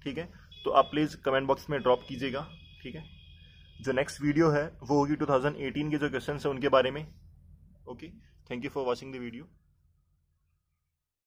ठीक है, तो आप प्लीज़ कमेंट बॉक्स में ड्रॉप कीजिएगा, ठीक है। जो नेक्स्ट वीडियो है वो होगी 2018 के जो क्वेश्चंस हैं उनके बारे में। Okay, thank you for watching the video.